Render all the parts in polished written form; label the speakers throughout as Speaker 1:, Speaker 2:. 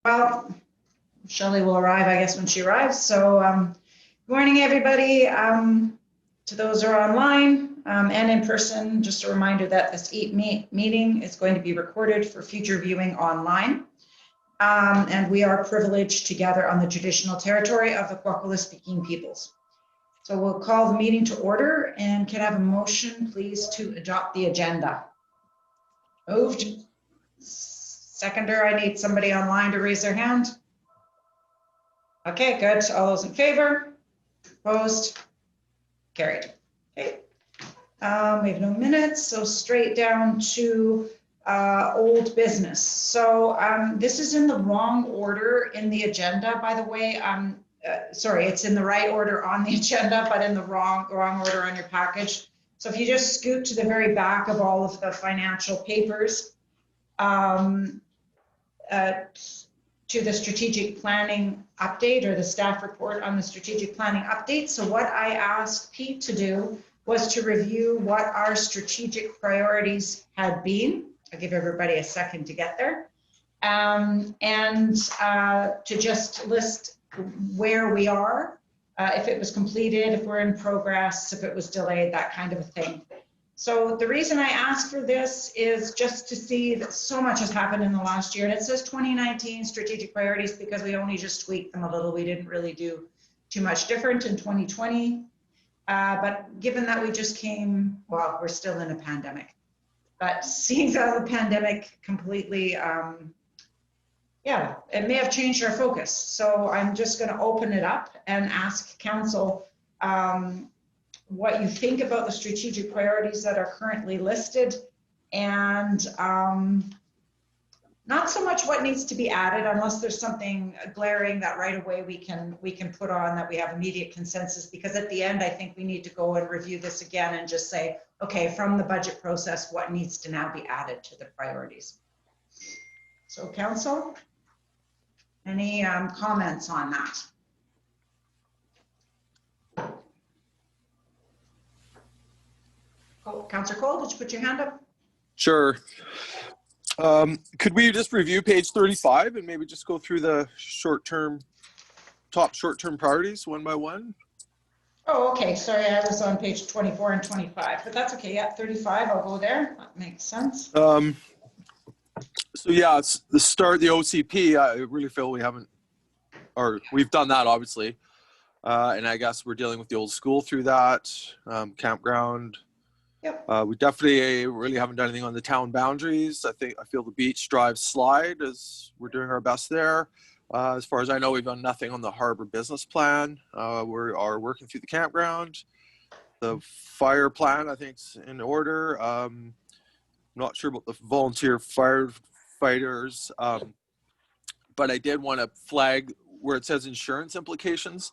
Speaker 1: Well, Shelley will arrive, I guess, when she arrives. So good morning, everybody. To those who are online and in person, just a reminder that this meeting is going to be recorded for future viewing online. And we are privileged to gather on the traditional territory of the Kwakwala speaking peoples. So we'll call the meeting to order, and can I have a motion, please, to adopt the agenda? Moved. Seconder, I need somebody online to raise their hand. Okay, good. All those in favor? Opposed? Carried. Okay. We have no minutes, so straight down to old business. So this is in the wrong order in the agenda, by the way. Sorry, it's in the right order on the agenda, but in the wrong order on your package. So if you just scoot to the very back of all of the financial papers, to the strategic planning update or the staff report on the strategic planning update. So what I asked Pete to do was to review what our strategic priorities had been. I'll give everybody a second to get there. And to just list where we are, if it was completed, if we're in progress, if it was delayed, that kind of a thing. So the reason I asked for this is just to see that so much has happened in the last year. And it says 2019 strategic priorities because we only just tweaked them a little. We didn't really do too much different in 2020. But given that we just came, well, we're still in a pandemic. But seeing how the pandemic completely, yeah, it may have changed our focus. So I'm just going to open it up and ask council what you think about the strategic priorities that are currently listed, and not so much what needs to be added, unless there's something glaring that right away we can put on that we have immediate consensus, because at the end I think we need to go and review this again and just say, okay, from the budget process, what needs to now be added to the priorities. So council, any comments on that? Oh, Councillor Cole, did you put your hand up?
Speaker 2: Sure. Could we just review page 35 and maybe just go through the top short-term priorities one by one?
Speaker 1: Oh, okay. Sorry, I was on page 24 and 25, but that's okay. Yeah, 35, I'll go there. That makes sense.
Speaker 2: So yeah, it's the start, the OCP, I really feel we haven't, or we've done that obviously. And I guess we're dealing with the old school through that, campground.
Speaker 1: Yep.
Speaker 2: We definitely really haven't done anything on the town boundaries. I feel the beach drive slide is we're doing our best there. As far as I know, we've done nothing on the harbor business plan. We are working through the campground. The fire plan, I think, is in order. I'm not sure about the volunteer firefighters, but I did want to flag where it says insurance implications.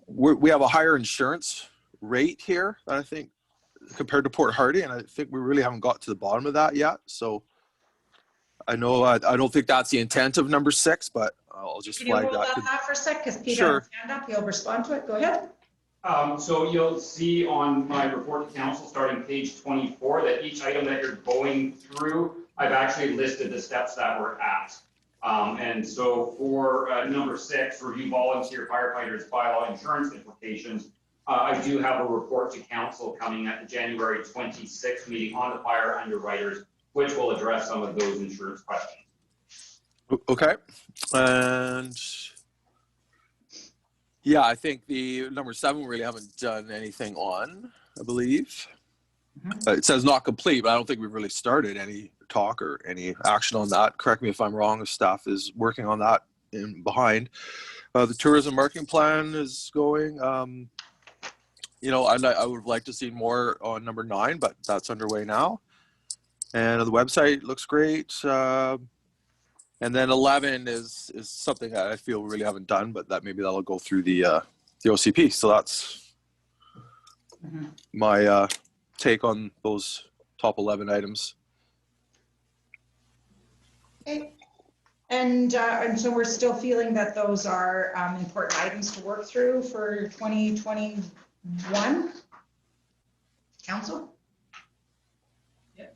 Speaker 2: We have a higher insurance rate here, I think, compared to Port Hardy, and I think we really haven't got to the bottom of that yet. So I know I don't think that's the intent of number 6, but I'll just flag that.
Speaker 1: Can you hold that for a sec, because Peter
Speaker 2: Sure.
Speaker 1: has his hand up. He'll respond to it. Go ahead.
Speaker 3: So you'll see on my report to council starting page 24 that each item that you're going through, I've actually listed the steps that we're at. And so for number 6, review volunteer firefighters bylaw insurance implications, I do have a report to council coming at the January 26th meeting on the fire underwriters, which will address some of those insurance questions.
Speaker 2: Okay. And yeah, I think the number 7 we really haven't done anything on, I believe. It says not complete, but I don't think we've really started any talk or any action on that. Correct me if I'm wrong, the staff is working on that in behind. The tourism marketing plan is going. You know, I would like to see more on number 9, but that's underway now. And the website looks great. And then 11 is something that I feel we really haven't done, but that maybe that'll go through the OCP. So that's my take on those top 11 items.
Speaker 1: Okay. And so we're still feeling that those are important items to work through for 2021. Council? Yep.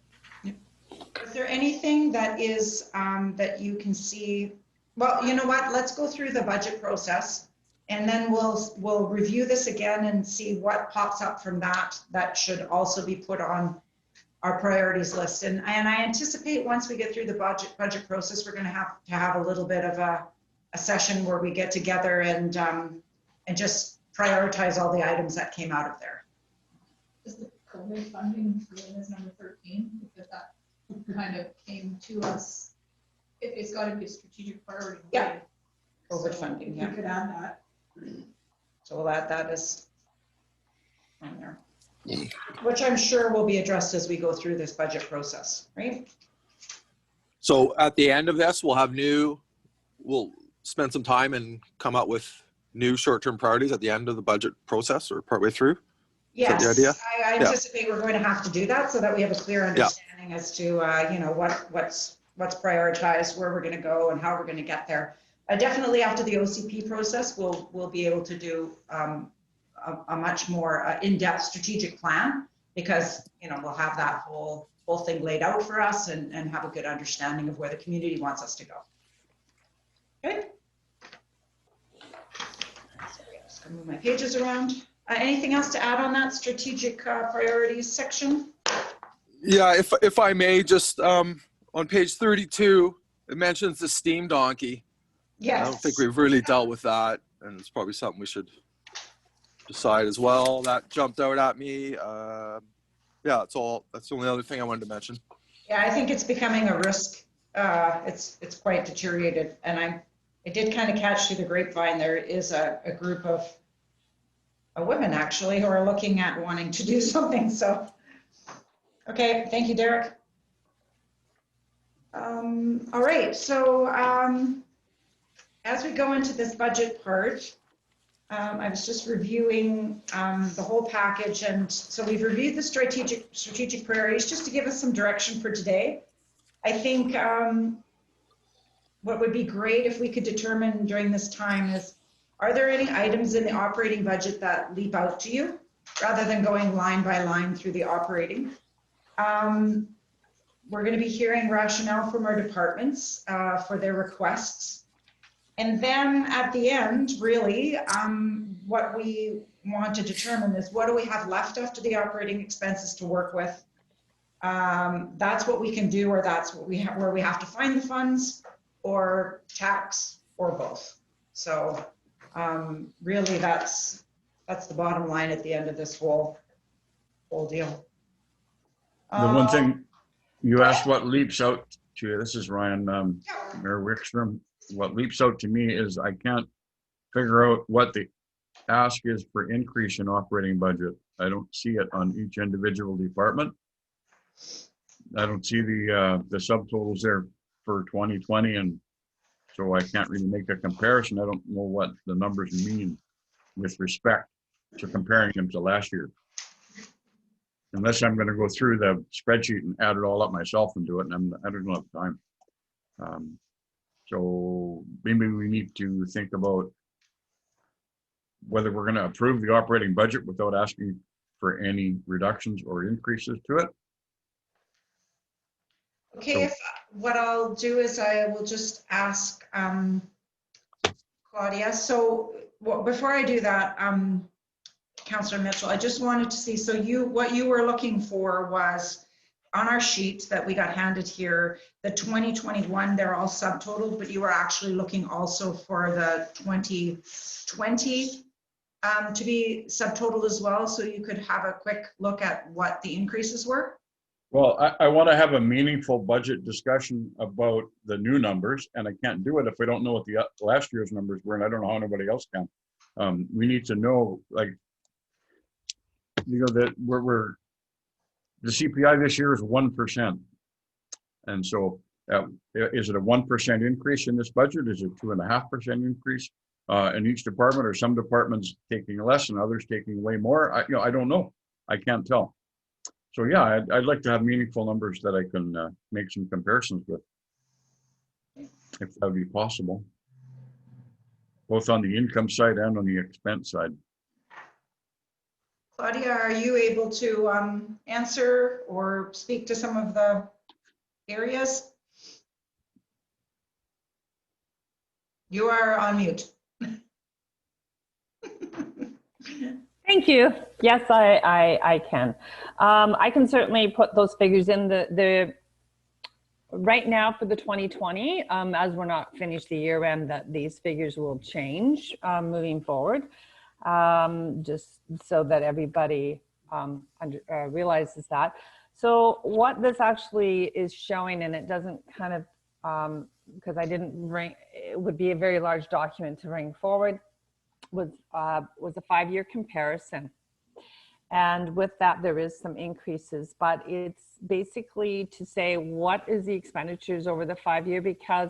Speaker 1: is there anything that is, that you can see? Well, you know what, let's go through the budget process and then we'll review this again and see what pops up from that. That should also be put on our priorities list. And I anticipate once we get through the budget process, we're gonna have to have a little bit of a session where we get together and just prioritize all the items that came out of there.
Speaker 4: Is the COVID funding given as number 13? Because that kind of came to us. It's got to be a strategic priority.
Speaker 1: Yeah.
Speaker 4: So
Speaker 1: COVID funding,
Speaker 4: We
Speaker 1: yeah.
Speaker 4: could add that.
Speaker 1: So we'll add that as on there, which I'm sure will be addressed as we go through this budget process, right?
Speaker 2: So at the end of this, we'll spend some time and come up with new short-term priorities at the end of the budget process or partway through.
Speaker 1: Yes,
Speaker 2: the idea?
Speaker 1: I anticipate we're going to have to do that so that we have a clear understanding as to, you know, what's prioritized, where we're going to go and how we're going to get there. Definitely after the OCP process, we'll be able to do a much more in-depth strategic plan because, you know, we'll have that whole thing laid out for us and have a good understanding of where the community wants us to go. Okay. Sorry, I'm just going to move my pages around. Anything else to add on that strategic priorities section?
Speaker 2: Yeah, if I may, just on page 32, it mentions the steam donkey.
Speaker 1: Yes.
Speaker 2: I don't think we've really dealt with that, and it's probably something we should decide as well. That jumped out at me. Yeah, that's all. That's the only other thing I wanted to mention.
Speaker 1: Yeah, I think it's becoming a risk. It's quite deteriorated, and I did kind of catch through the grapevine there is a group of women actually who are looking at wanting to do something. So, okay, thank you, Derek. All right, so as we go into this budget part, I was just reviewing the whole package, and so we've reviewed the strategic priorities just to give us some direction for today. I think what would be great if we could determine during this time is, are there any items in the operating budget that leap out to you rather than going line by line through the operating? We're going to be hearing rationale from our departments for their requests. And then at the end, really, what we want to determine is what do we have left after the operating expenses to work with? That's what we can do, or that's what we have, where we have to find the funds, or tax, or both. So really, that's the bottom line at the end of this whole deal.
Speaker 5: The one thing you asked, what leaps out to you, this is Ryan, Mayor Wickstrom. What leaps out to me is I can't figure out what the ask is for increase in operating budget. I don't see it on each individual department. I don't see the subtotals there for 2020, and so I can't really make a comparison. I don't know what the numbers mean with respect to comparing them to last year. Unless I'm going to go through the spreadsheet and add it all up myself and do it, and I don't have time. So maybe we need to think about whether we're going to approve the operating budget without asking for any reductions or increases to it.
Speaker 1: Okay, what I'll do is I will just ask Claudia. So before I do that, Councillor Mitchell, I just wanted to see, so what you were looking for was on our sheet that we got handed here, the 2021, they're all subtotaled, but you were actually looking also for the 2020 to be subtotaled as well, so you could have a quick look at what the increases were?
Speaker 5: Well, I want to have a meaningful budget discussion about the new numbers, and I can't do it if we don't know what the last year's numbers were, and I don't know how anybody else can. We need to know, like, you know, that the CPI this year is 1%. And so is it a 1% increase in this budget? Is it 2.5% increase in each department, or some departments taking less and others taking way more? I don't know. I can't tell. So yeah, I'd like to have meaningful numbers that I can make some comparisons with, if that would be possible, both on the income side and on the expense side.
Speaker 1: Claudia, are you able to answer or speak to some of the areas? You are on mute.
Speaker 6: Thank you. Yes, I can. I can certainly put those figures in the right now for the 2020, as we're not finished the year end, that these figures will change moving forward, just so that everybody realizes that. So what this actually is showing, and it doesn't kind of, because I didn't bring, it would be a very large document to bring forward, was a 5-year comparison. And with that, there is some increases, but it's basically to say what is the expenditures over the 5-year, because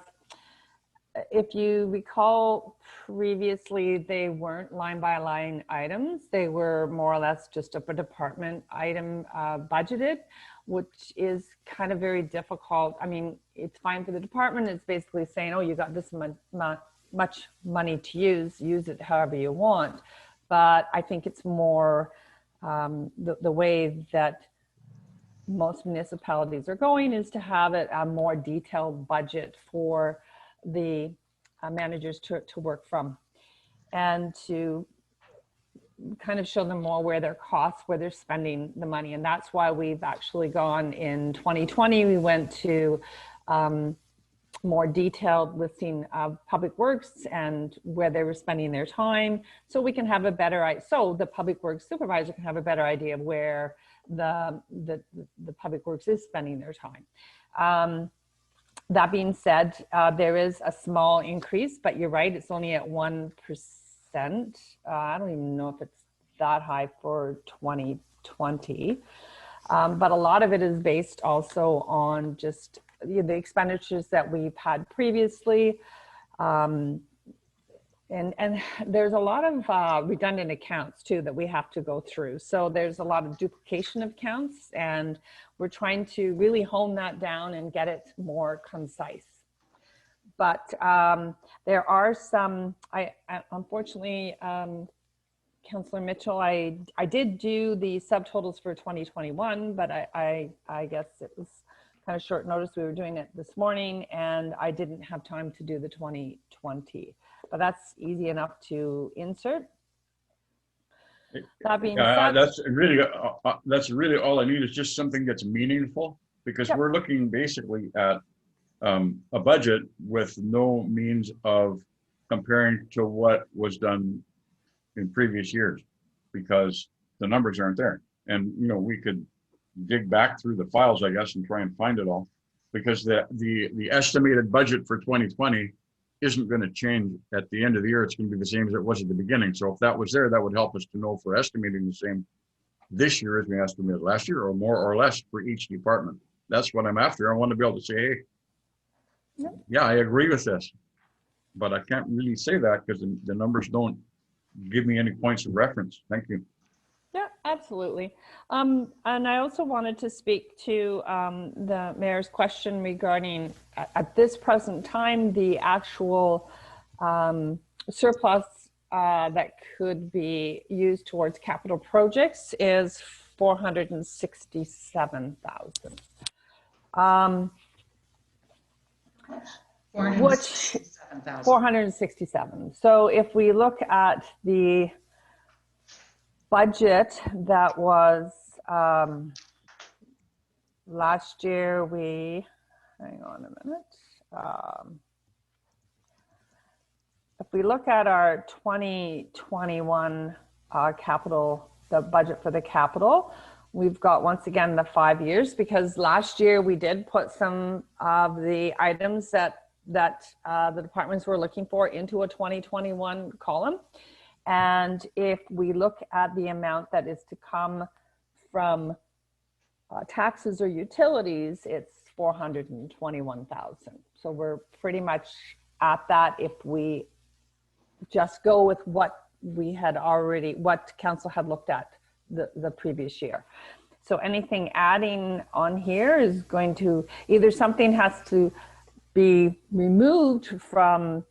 Speaker 6: if you recall previously, they weren't line by line items. They were more or less just a department item budgeted, which is kind of very difficult. I mean, it's fine for the department. It's basically saying, oh, you got this much money to use it however you want. But I think it's more the way that most municipalities are going is to have it a more detailed budget for the managers to work from, and to kind of show them more where their costs, where they're spending the money. And that's why we've actually gone in 2020, we went to more detailed listing of public works and where they were spending their time, so we can have a better idea. So the public works supervisor can have a better idea of where the public works is spending their time. That being said, there is a small increase, but you're right, it's only at 1%. I don't even know if it's that high for 2020. But a lot of it is based also on just the expenditures that we've had previously. And there's a lot of redundant accounts too that we have to go through. So there's a lot of duplication of accounts, and we're trying to really hone that down and get it more concise. But there are some, unfortunately, Councillor Mitchell, I did do the subtotals for 2021, but I guess it was kind of short notice. We were doing it this morning and I didn't have time to do the 2020, but that's easy enough to insert. That being said,
Speaker 5: that's really all I need is just something that's meaningful, because we're looking basically at a budget with no means of comparing to what was done in previous years, because the numbers aren't there. And you know, we could dig back through the files, I guess, and try and find it all, because the estimated budget for 2020 isn't going to change at the end of the year. It's going to be the same as it was at the beginning. So if that was there, that would help us to know if we're estimating the same this year as we estimated last year, or more or less for each department. That's what I'm after. I want to be able to say, hey, yeah, I agree with this, but I can't really say that because the numbers don't give me any points of reference. Thank you.
Speaker 6: yeah, absolutely. And I also wanted to speak to the mayor's question regarding, at this present time, the actual surplus that could be used towards capital projects is 467,000. Which 467. So if we look at the budget that was last year, hang on a minute. If we look at our 2021 capital, the budget for the capital, we've got once again the 5 years, because last year we did put some of the items that the departments were looking for into a 2021 column. And if we look at the amount that is to come from taxes or utilities, it's 421,000. So we're pretty much at that if we just go with what we had already, what council had looked at the previous year. So anything adding on here is going to, either something has to be removed from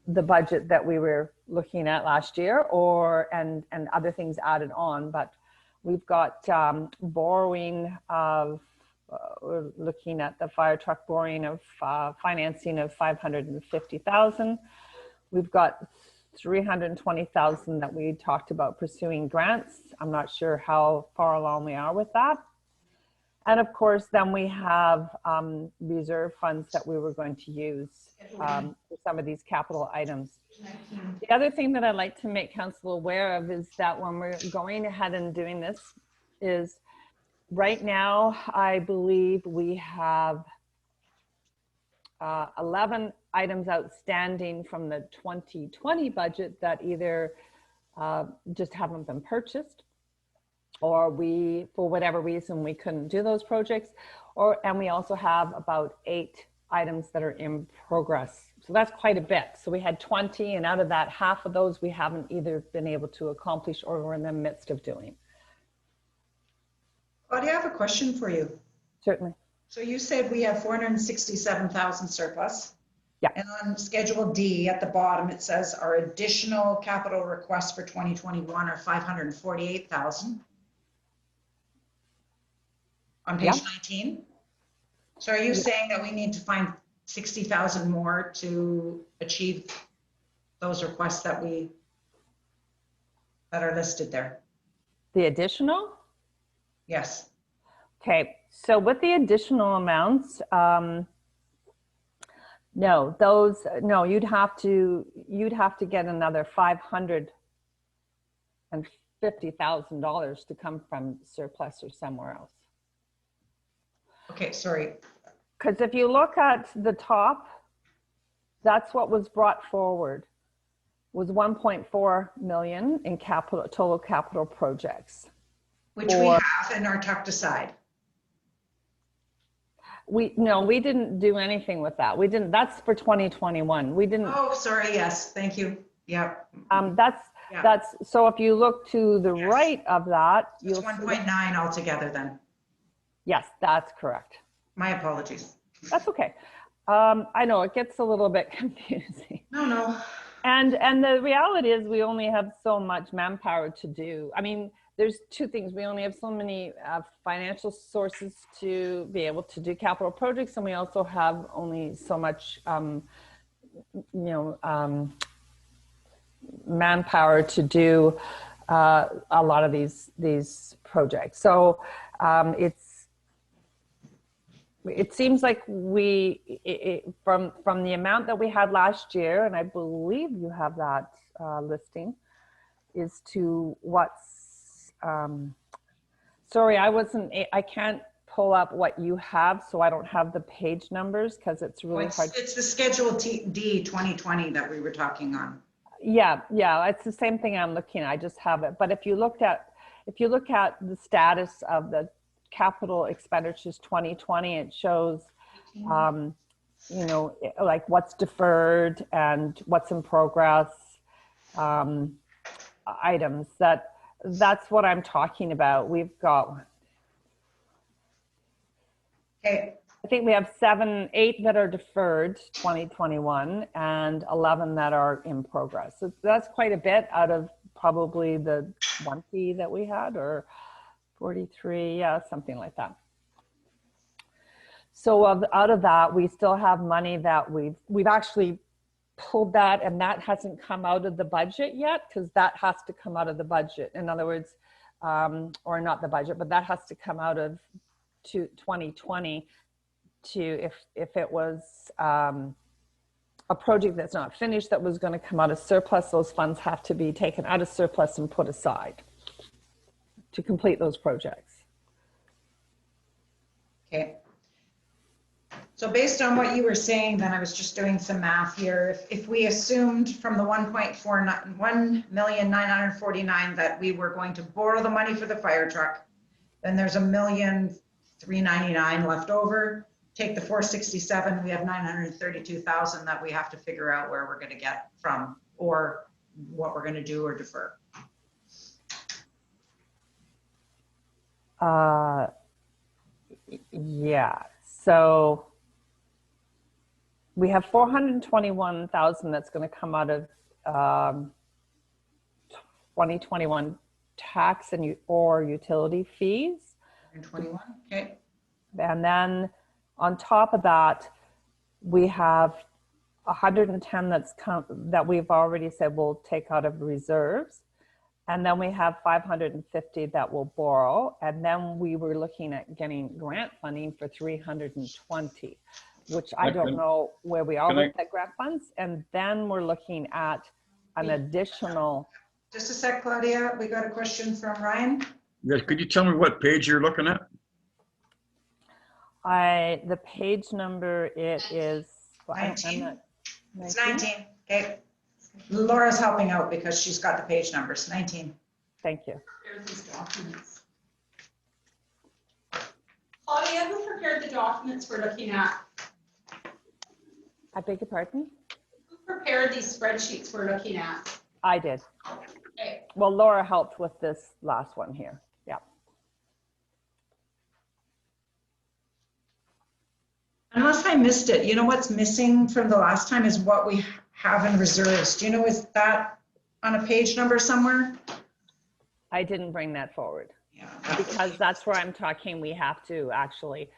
Speaker 6: the budget that we were looking at last year, or and other things added on. But we've got borrowing of we're looking at the fire truck borrowing of financing of 550,000. We've got 320,000 that we talked about pursuing grants. I'm not sure how far along we are with that. And of course, then we have reserve funds that we were going to use for some of these capital items. The other thing that I'd like to make council aware of is that when we're going ahead and doing this is right now, I believe we have 11 items outstanding from the 2020 budget that either just haven't been purchased, or we, for whatever reason, we couldn't do those projects, and we also have about 8 items that are in progress. So that's quite a bit. So we had 20, and out of that, half of those we haven't either been able to accomplish or we're in the midst of doing.
Speaker 1: Claudia, I have a question for you.
Speaker 6: Certainly.
Speaker 1: So you said we have 467,000 surplus.
Speaker 6: Yeah.
Speaker 1: And on Schedule D at the bottom, it says our additional capital requests for 2021 are 548,000. On page 19. So are you saying that we need to find 60,000 more to achieve those requests that are listed there?
Speaker 6: The additional?
Speaker 1: Yes.
Speaker 6: Okay, so with the additional amounts, no, you'd have to get another $550,000 to come from surplus or somewhere else.
Speaker 1: Okay, sorry.
Speaker 6: Because if you look at the top, that's what was brought forward, was 1.4 million in total capital projects.
Speaker 1: Which we have and are tucked aside.
Speaker 6: We didn't do anything with that. We didn't, that's for 2021. We didn't.
Speaker 1: Oh, sorry, yes, thank you. Yeah.
Speaker 6: That's, so if you look to the right of that,
Speaker 1: It's
Speaker 6: you'll
Speaker 1: 1.9 altogether then.
Speaker 6: Yes, that's correct.
Speaker 1: My apologies.
Speaker 6: That's okay. I know it gets a little bit confusing.
Speaker 1: No.
Speaker 6: And the reality is we only have so much manpower to do. I mean, there's two things. We only have so many financial sources to be able to do capital projects, and we also have only so much, manpower to do a lot of these projects. So it seems like from the amount that we had last year, and I believe you have that listing, is to what's sorry, I can't pull up what you have, so I don't have the page numbers because it's really hard.
Speaker 1: It's the Schedule D 2020 that we were talking on.
Speaker 6: Yeah, it's the same thing I'm looking at. I just have it. But if you look at the status of the capital expenditures 2020, it shows, like what's deferred and what's in progress, items that's what I'm talking about. We've got,
Speaker 1: Okay.
Speaker 6: I think we have 8 that are deferred 2021 and 11 that are in progress. So that's quite a bit out of probably the 20 that we had, or 43, yeah, something like that. So out of that, we still have money that we've actually pulled that, and that hasn't come out of the budget yet, because that has to come out of the budget. In other words, or not the budget, but that has to come out of 2020 to, if it was a project that's not finished that was going to come out of surplus, those funds have to be taken out of surplus and put aside to complete those projects. Okay.
Speaker 1: So based on what you were saying, then I was just doing some math here. If we assumed from the 1,949,000 that we were going to borrow the money for the fire truck, then there's $1,399,000 left over. Take the 467, we have 932,000 that we have to figure out where we're going to get from, or what we're going to do or defer.
Speaker 6: Yeah. So we have 421,000 that's going to come out of 2021 tax and or utility fees.
Speaker 1: 121, okay.
Speaker 6: And then on top of that, we have 110 that we've already said we'll take out of reserves. And then we have 550 that we'll borrow. And then we were looking at getting grant funding for 320, which I don't know where we are with that grant funds. And then we're looking at an additional.
Speaker 1: Just a sec, Claudia. We got a question from Ryan.
Speaker 5: Yes, could you tell me what page you're looking at?
Speaker 6: The page number, it is. Well,
Speaker 1: 19. It's 19. Okay. Laura's helping out because she's got the page numbers. 19.
Speaker 6: Thank you.
Speaker 4: Prepare these documents. Claudia, who prepared the documents we're looking at?
Speaker 6: I beg your pardon?
Speaker 4: Who prepared these spreadsheets we're looking at?
Speaker 6: I did.
Speaker 4: Okay.
Speaker 6: Well, Laura helped with this last one here. Yeah.
Speaker 1: Unless I missed it, you know what's missing from the last time is what we have in reserves. Do you know, is that on a page number somewhere?
Speaker 6: I didn't bring that forward
Speaker 1: Yeah.
Speaker 6: because that's where I'm talking. We have to actually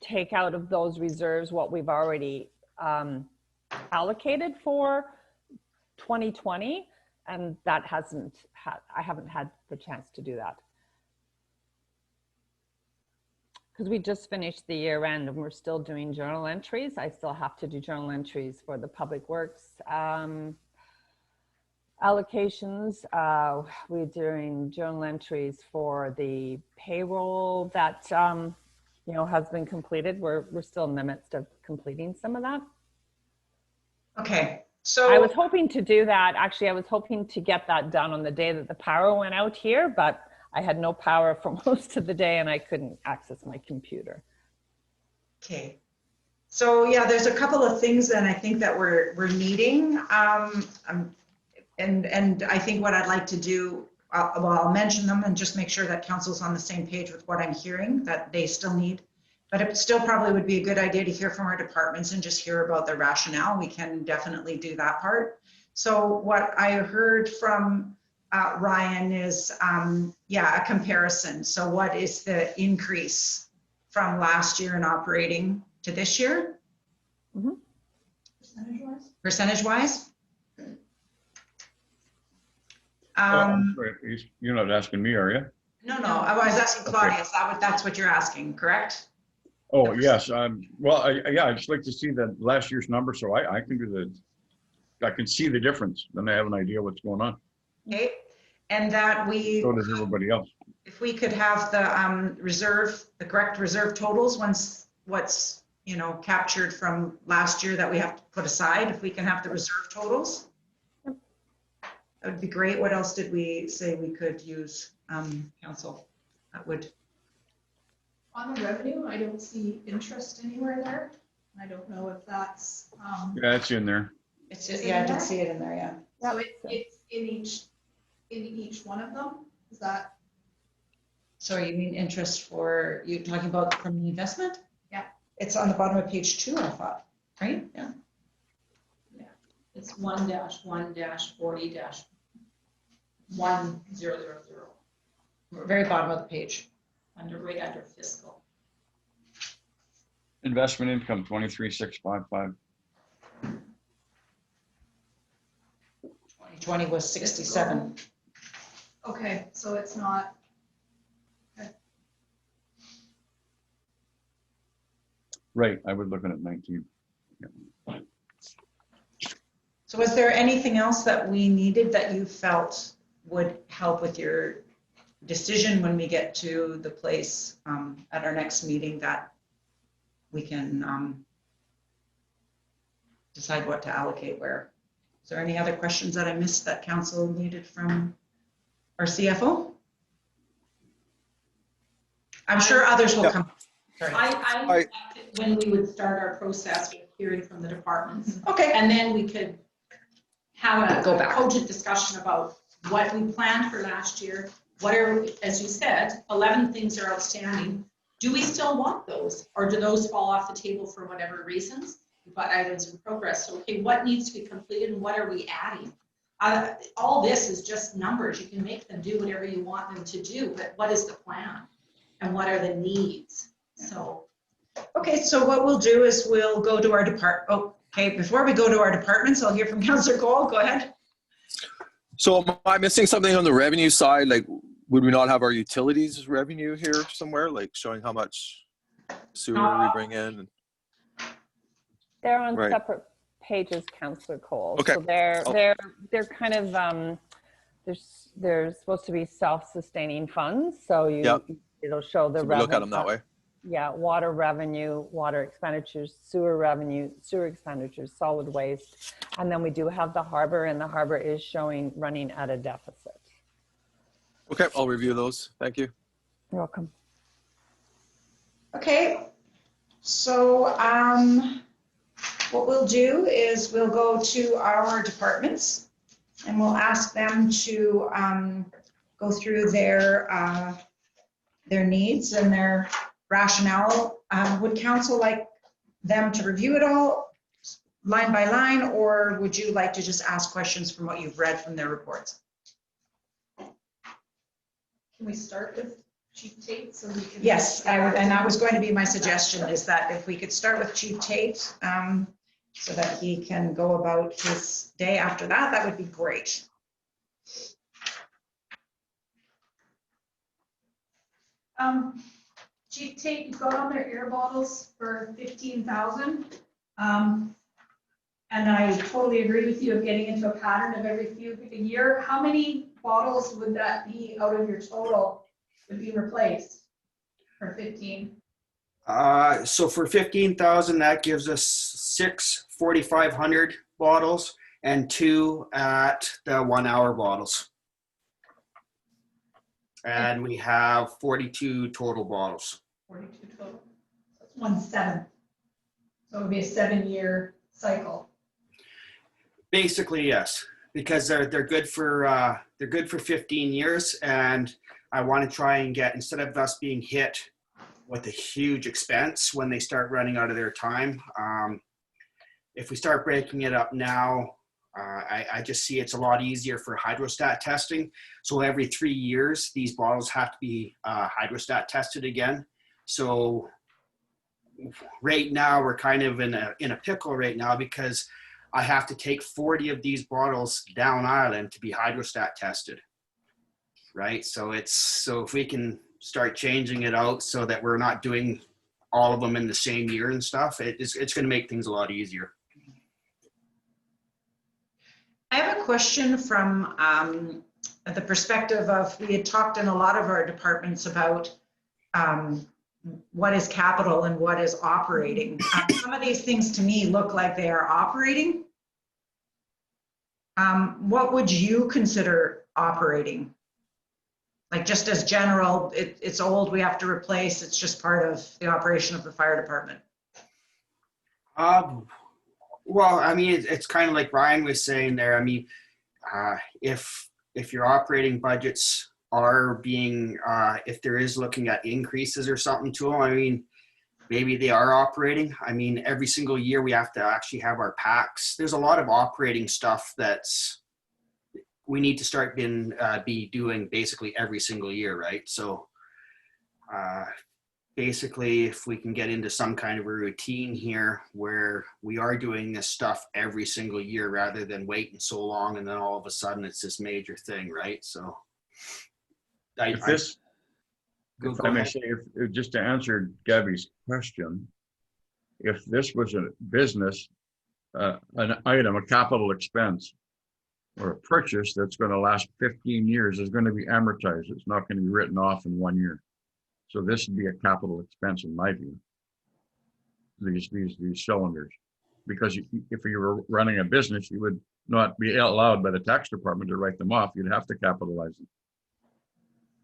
Speaker 6: take out of those reserves what we've already allocated for 2020. And that I haven't had the chance to do that. Because we just finished the year end and we're still doing journal entries. I still have to do journal entries for the public works allocations. We're doing journal entries for the payroll that has been completed. We're still in the midst of completing some of that.
Speaker 1: Okay. So
Speaker 6: I was hoping to do that. Actually, I was hoping to get that done on the day that the power went out here, but I had no power for most of the day and I couldn't access my computer.
Speaker 1: Okay. So yeah, there's a couple of things then I think that we're needing. And I think what I'd like to do, I'll mention them and just make sure that council's on the same page with what I'm hearing that they still need. But it still probably would be a good idea to hear from our departments and just hear about their rationale. We can definitely do that part. So what I heard from Ryan is, a comparison. So what is the increase from last year in operating to this year?
Speaker 6: Mm-hmm.
Speaker 4: Percentage-wise?
Speaker 1: Percentage-wise?
Speaker 5: You're not asking me, are you?
Speaker 1: No, I was asking Claudia. Is that that's what you're asking, correct?
Speaker 5: Oh, yes. Well, I'd just like to see the last year's number so I can I can see the difference. Then I have an idea what's going on.
Speaker 1: Okay, and that
Speaker 5: So does everybody else.
Speaker 1: if we could have the correct reserve totals once what's, captured from last year that we have to put aside, if we can have the reserve totals. That would be great. What else did we say we could use, council? That would.
Speaker 4: On the revenue, I don't see interest anywhere there. I don't know if that's,
Speaker 5: Yeah, it's in there.
Speaker 1: It's just, I did see it in there, yeah.
Speaker 4: so it's in each one of them? Is that?
Speaker 1: So you mean interest you're talking about from the investment?
Speaker 4: Yeah.
Speaker 1: It's on the bottom of page 2, I thought, right? Yeah.
Speaker 7: It's 1-1-40-1000.
Speaker 1: Very bottom of the page.
Speaker 7: Right under fiscal.
Speaker 5: Investment income, 23,655.
Speaker 1: 2020 was 67.
Speaker 4: Okay, so it's not.
Speaker 5: Right, I was looking at 19.
Speaker 1: So was there anything else that we needed that you felt would help with your decision when we get to the place at our next meeting that we can decide what to allocate where? Is there any other questions that I missed that council needed from our CFO? I'm sure others will come. Sorry.
Speaker 7: I when we would start our process with hearing from the departments,
Speaker 1: Okay.
Speaker 7: and then we could have a
Speaker 1: Go back.
Speaker 7: cogent discussion about what we planned for last year. What are, as you said, 11 things are outstanding. Do we still want those, or do those fall off the table for whatever reasons? We've got items in progress. So, okay, what needs to be completed and what are we adding? All this is just numbers. You can make them do whatever you want them to do, but what is the plan? And what are the needs? So,
Speaker 1: Okay, so what we'll do is we'll go to our okay, before we go to our departments, I'll hear from Councillor Cole. Go ahead.
Speaker 2: So am I missing something on the revenue side? Like, would we not have our utilities revenue here somewhere, like showing how much sewer we bring in?
Speaker 6: They're on
Speaker 2: Right.
Speaker 6: separate pages, Councillor Cole.
Speaker 2: Okay.
Speaker 6: So they're kind of, they're supposed to be self-sustaining funds. So
Speaker 2: Yep.
Speaker 6: it'll show the
Speaker 2: So we
Speaker 6: revenue.
Speaker 2: look at them that way.
Speaker 6: Yeah, water revenue, water expenditures, sewer revenue, sewer expenditures, solid waste. And then we do have the harbor, and the harbor is showing running at a deficit.
Speaker 2: Okay, I'll review those. Thank you.
Speaker 6: You're welcome.
Speaker 1: Okay, so what we'll do is we'll go to our departments and we'll ask them to go through their needs and their rationale. Would council like them to review it all line by line, or would you like to just ask questions from what you've read from their reports?
Speaker 4: Can we start with Chief Tate so we can?
Speaker 1: Yes, and that was going to be my suggestion, is that if we could start with Chief Tate, so that he can go about his day after that, that would be great.
Speaker 4: Chief Tate, you've got on their air bottles for 15,000. And I totally agree with you of getting into a pattern of every few a year. How many bottles would that be out of your total would be replaced for 15?
Speaker 8: So for 15,000, that gives us 6 4,500 bottles and 2 at the 1 hour bottles. And we have 42 total bottles.
Speaker 4: 42 total. That's 1/7. So it would be a 7-year cycle.
Speaker 8: Basically, yes, because they're good for 15 years, and I want to try and get, instead of us being hit with a huge expense when they start running out of their time, if we start breaking it up now, I just see it's a lot easier for hydrostat testing. So every 3 years, these bottles have to be hydrostat tested again. So right now we're kind of in a pickle right now, because I have to take 40 of these bottles down island to be hydrostat tested. Right. So if we can start changing it out so that we're not doing all of them in the same year and stuff, it's going to make things a lot easier.
Speaker 1: I have a question from the perspective of, we had talked in a lot of our departments about what is capital and what is operating. Some of these things to me look like they are operating. What would you consider operating? Like, just as general, it's old, we have to replace, it's just part of the operation of the fire department.
Speaker 8: Well, I mean, it's kind of like Ryan was saying there. I mean, if your operating budgets are being, if there is looking at increases or something to them, I mean, maybe they are operating. I mean, every single year we have to actually have our packs. There's a lot of operating stuff that's we need to start be doing basically every single year, right? So basically, if we can get into some kind of a routine here where we are doing this stuff every single year rather than waiting so long and then all of a sudden it's this major thing, right? So
Speaker 5: If I may say, just to answer Gabby's question, if this was a business, an item, a capital expense, or a purchase that's going to last 15 years is going to be amortized. It's not going to be written off in 1 year. So this would be a capital expense in my view. These cylinders, because if you were running a business, you would not be allowed by the tax department to write them off. You'd have to capitalize them.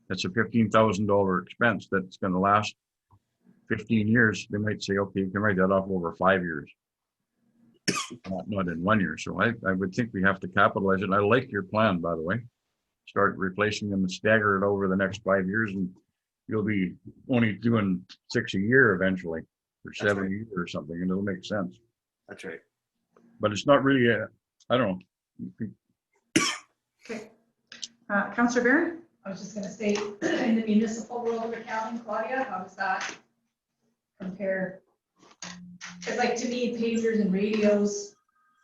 Speaker 5: That's a $15,000 expense that's going to last 15 years. They might say, okay, you can write that off over 5 years. Not in 1 year. So I would think we have to capitalize it. And I like your plan, by the way. Start replacing them and stagger it over the next 5 years, and you'll be only doing 6 a year eventually, or 7 a year or something, and it'll make sense.
Speaker 8: That's right.
Speaker 5: But it's not really I don't know.
Speaker 1: Okay. Councillor Barron?
Speaker 4: I was just going to say, in the municipal world of accounting, Claudia, how does that compare. Because like to me, pagers and radios,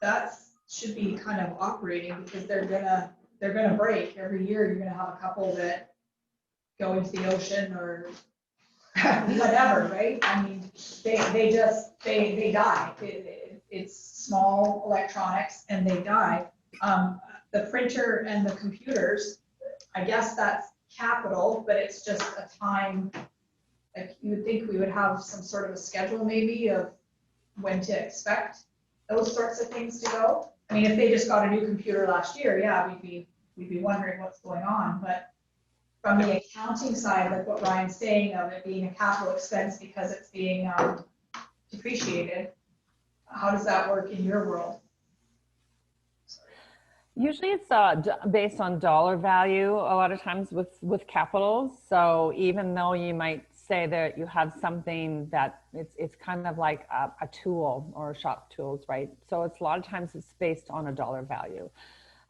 Speaker 4: that should be kind of operating because they're gonna break. Every year, you're gonna have a couple that go into the ocean or whatever, right? I mean, they die. It's small electronics and they die. The printer and the computers, I guess that's capital, but it's just a time, like you would think we would have some sort of a schedule maybe of when to expect those sorts of things to go. I mean, if they just got a new computer last year, yeah, we'd be wondering what's going on, but from the accounting side, like what Ryan's saying of it being a capital expense because it's being depreciated, how does that work in your world?
Speaker 6: Usually it's based on dollar value a lot of times with capitals. So even though you might say that you have something that it's kind of like a tool or shop tools, right? So it's a lot of times it's based on a dollar value.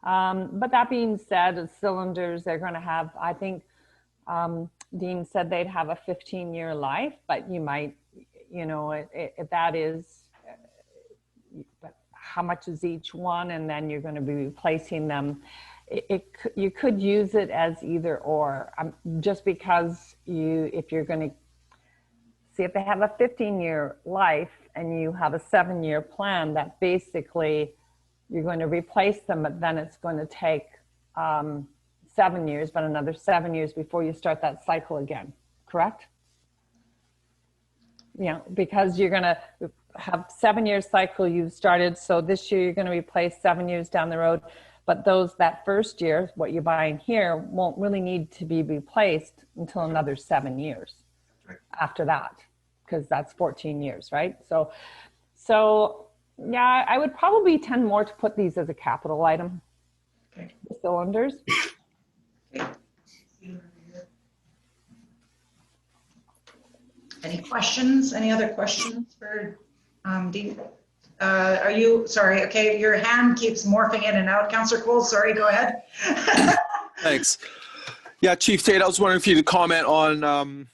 Speaker 6: But that being said, the cylinders, they're going to have, I think Dean said they'd have a 15-year life, but you might, you know, if that is, how much is each one, and then you're going to be replacing them. You could use it as either or, just because if you're going to see if they have a 15-year life and you have a 7-year plan, that basically you're going to replace them, but then it's going to take 7 years, but another 7 years before you start that cycle again, correct? Yeah, because you're going to have 7-year cycle you've started. So this year you're going to replace 7 years down the road, but that first year, what you're buying here won't really need to be replaced until another 7 years after that, because that's 14 years, right? So yeah, I would probably tend more to put these as a capital item,
Speaker 1: Okay.
Speaker 6: the cylinders.
Speaker 1: Any questions? Any other questions for Dean? Are you, sorry, okay, your hand keeps morphing in and out. Councillor Cole, sorry, go ahead.
Speaker 2: Thanks. Yeah, Chief Tate, I was wondering if you could comment on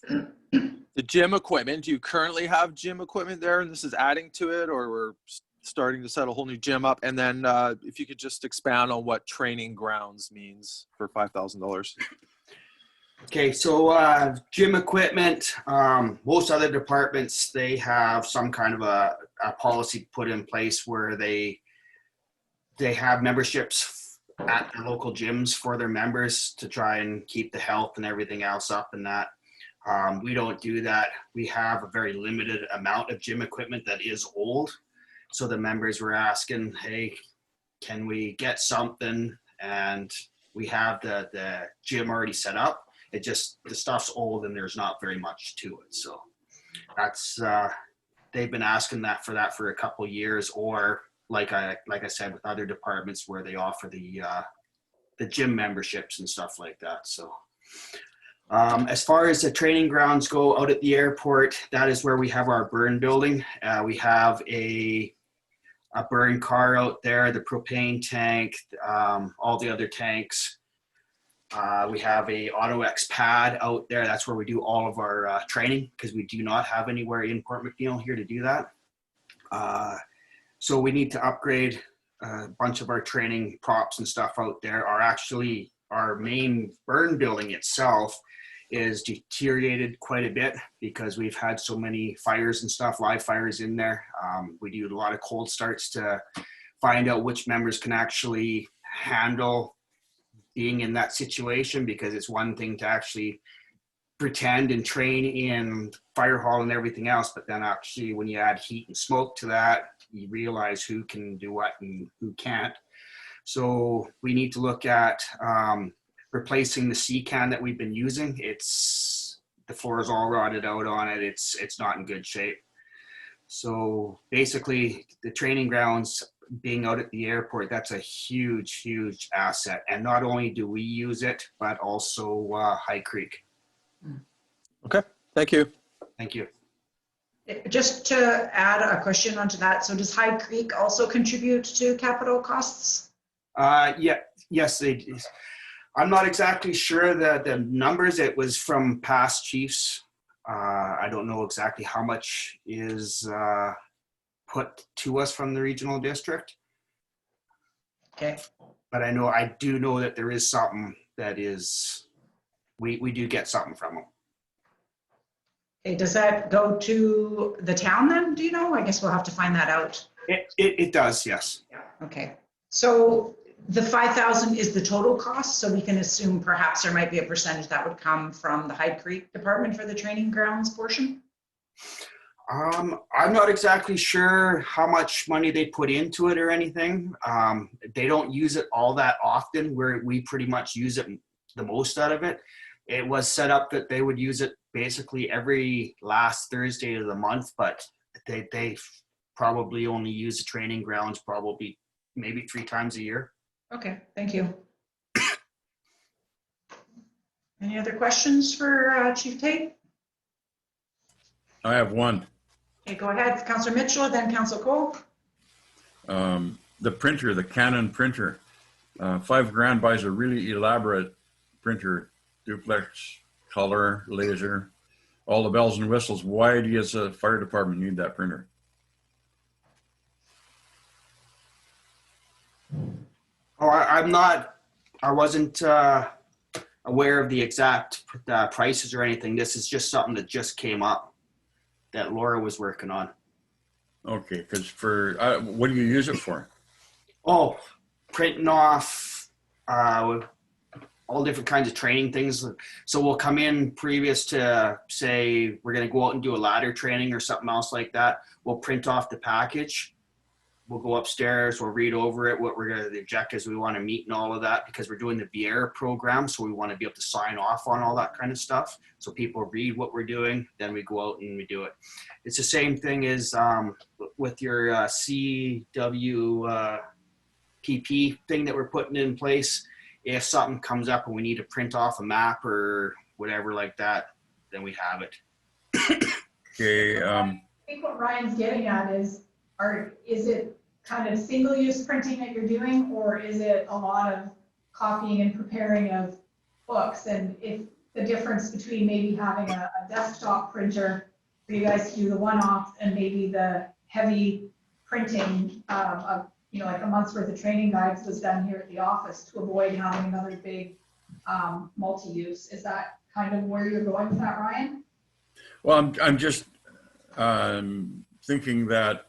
Speaker 2: the gym equipment. Do you currently have gym equipment there and this is adding to it, or we're starting to set a whole new gym up? And then if you could just expound on what training grounds means for $5,000.
Speaker 8: Okay, so gym equipment, most other departments, they have some kind of a policy put in place where they have memberships at the local gyms for their members to try and keep the health and everything else up and that. We don't do that. We have a very limited amount of gym equipment that is old. So the members were asking, hey, can we get something? And we have the gym already set up. It just, the stuff's old and there's not very much to it. So that's, they've been asking for a couple of years, or like I said, with other departments where they offer the gym memberships and stuff like that. So as far as the training grounds go out at the airport, that is where we have our burn building. We have a burn car out there, the propane tank, all the other tanks. We have a AutoX pad out there. That's where we do all of our training, because we do not have anywhere in Port McNeill here to do that. So we need to upgrade a bunch of our training props and stuff out there. Our main burn building itself is deteriorated quite a bit because we've had so many fires and stuff, live fires in there. We do a lot of cold starts to find out which members can actually handle being in that situation, because it's one thing to actually pretend and train in fire hall and everything else, but then actually when you add heat and smoke to that, you realize who can do what and who can't. So we need to look at replacing the C-can that we've been using. The floor is all rotted out on it. It's not in good shape. So basically the training grounds being out at the airport, that's a huge, huge asset. And not only do we use it, but also High Creek.
Speaker 2: Okay, thank you.
Speaker 8: Thank you.
Speaker 1: Just to add a question onto that, so does High Creek also contribute to capital costs?
Speaker 8: Yes, they do. I'm not exactly sure the numbers. It was from past chiefs I don't know exactly how much is put to us from the regional district,
Speaker 1: Okay,
Speaker 8: but I do know that there is something that is, we do get something from them.
Speaker 1: okay, does that go to the town then, do you know? I guess we'll have to find that out.
Speaker 8: It does, yes.
Speaker 1: Okay, so the 5,000 is the total cost, so we can assume perhaps there might be a percentage that would come from the Hyde Creek Department for the training grounds portion?
Speaker 8: I'm not exactly sure how much money they put into it or anything. They don't use it all that often, where we pretty much use it the most out of it. It was set up that they would use it basically every last Thursday of the month, but they probably only use the training grounds probably maybe 3 times a year.
Speaker 1: Okay, thank you. Any other questions for Chief Tate?
Speaker 5: I have one.
Speaker 1: Okay, go ahead, Councillor Mitchell, then Councillor Cole.
Speaker 5: The printer, the Canon printer, $5,000 buys a really elaborate printer, duplex, color, laser, all the bells and whistles. Why do you as a fire department need that printer?
Speaker 8: Oh, I wasn't aware of the exact prices or anything. This is just something that just came up that Laura was working on.
Speaker 5: Okay, because for, what do you use it for?
Speaker 8: Oh, printing off all different kinds of training things. So we'll come in previous to, say, we're going to go out and do a ladder training or something else like that. We'll print off the package. We'll go upstairs, we'll read over it, what we're going to, the objectives we want to meet and all of that, because we're doing the BR program. So we want to be able to sign off on all that kind of stuff. So people read what we're doing, then we go out and we do it. It's the same thing as with your CWPP thing that we're putting in place. If something comes up and we need to print off a map or whatever like that, then we have it.
Speaker 5: Okay,
Speaker 4: I think what Ryan's getting at is it kind of single-use printing that you're doing, or is it a lot of copying and preparing of books? And if the difference between maybe having a desktop printer for you guys to do the one-off and maybe the heavy printing of, you know, like a month's worth of training guides was done here at the office to avoid having another big multi-use. Is that kind of where you're going with that, Ryan?
Speaker 5: well, I'm just thinking that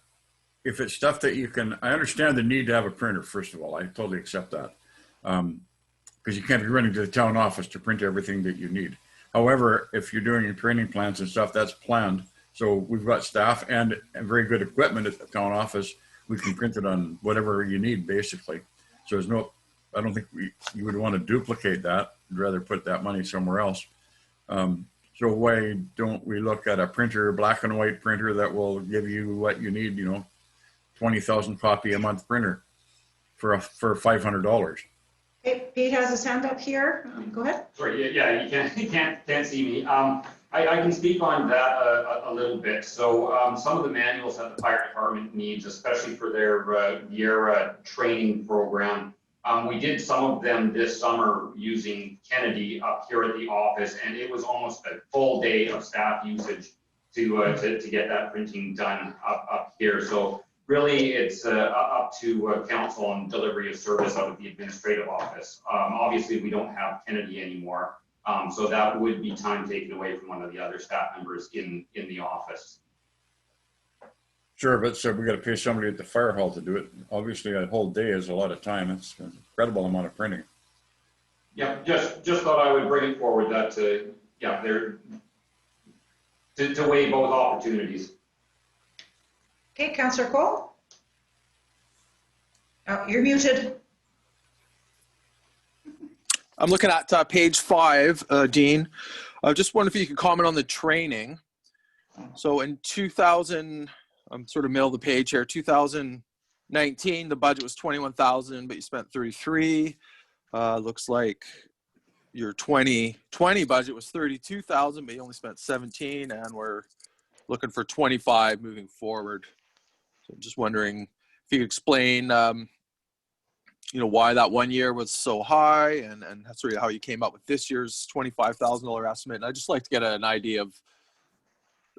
Speaker 5: if it's stuff that you can, I understand the need to have a printer, first of all. I totally accept that. Because you can't be running to the town office to print everything that you need. However, if you're doing your training plans and stuff, that's planned. So we've got staff and very good equipment at the town office. We can print it on whatever you need, basically. So there's no, I don't think you would want to duplicate that. I'd rather put that money somewhere else. So why don't we look at a printer, black and white printer that will give you what you need, you know, 20,000 copy a month printer for $500.
Speaker 1: Okay, Pete has his hand up here. Go ahead.
Speaker 3: Sorry, yeah, you can't see me. I can speak on that a little bit. So some of the manuals that the fire department needs, especially for their Viera training program, we did some of them this summer using Kennedy up here at the office, and it was almost a full day of staff usage to get that printing done up here. So really, it's up to council on delivery of service out of the administrative office. Obviously, we don't have Kennedy anymore, so that would be time taken away from one of the other staff members in the office.
Speaker 5: Sure, but so we got to pay somebody at the fire hall to do it. Obviously, a whole day is a lot of time. It's an incredible amount of printing.
Speaker 3: Yeah, just thought I would bring it forward that yeah, they're to weigh both opportunities.
Speaker 1: Okay, Councillor Cole? Oh, you're muted.
Speaker 2: I'm looking at page 5, Dean. I just wonder if you could comment on the training. So in 2000, I'm sort of middle of the page here, 2019, the budget was 21,000, but you spent 33. Looks like your 2020 budget was 32,000, but you only spent 17, and we're looking for 25 moving forward. So I'm just wondering if you could explain, you know, why that one year was so high, and that's sort of how you came up with this year's $25,000 estimate. And I'd just like to get an idea of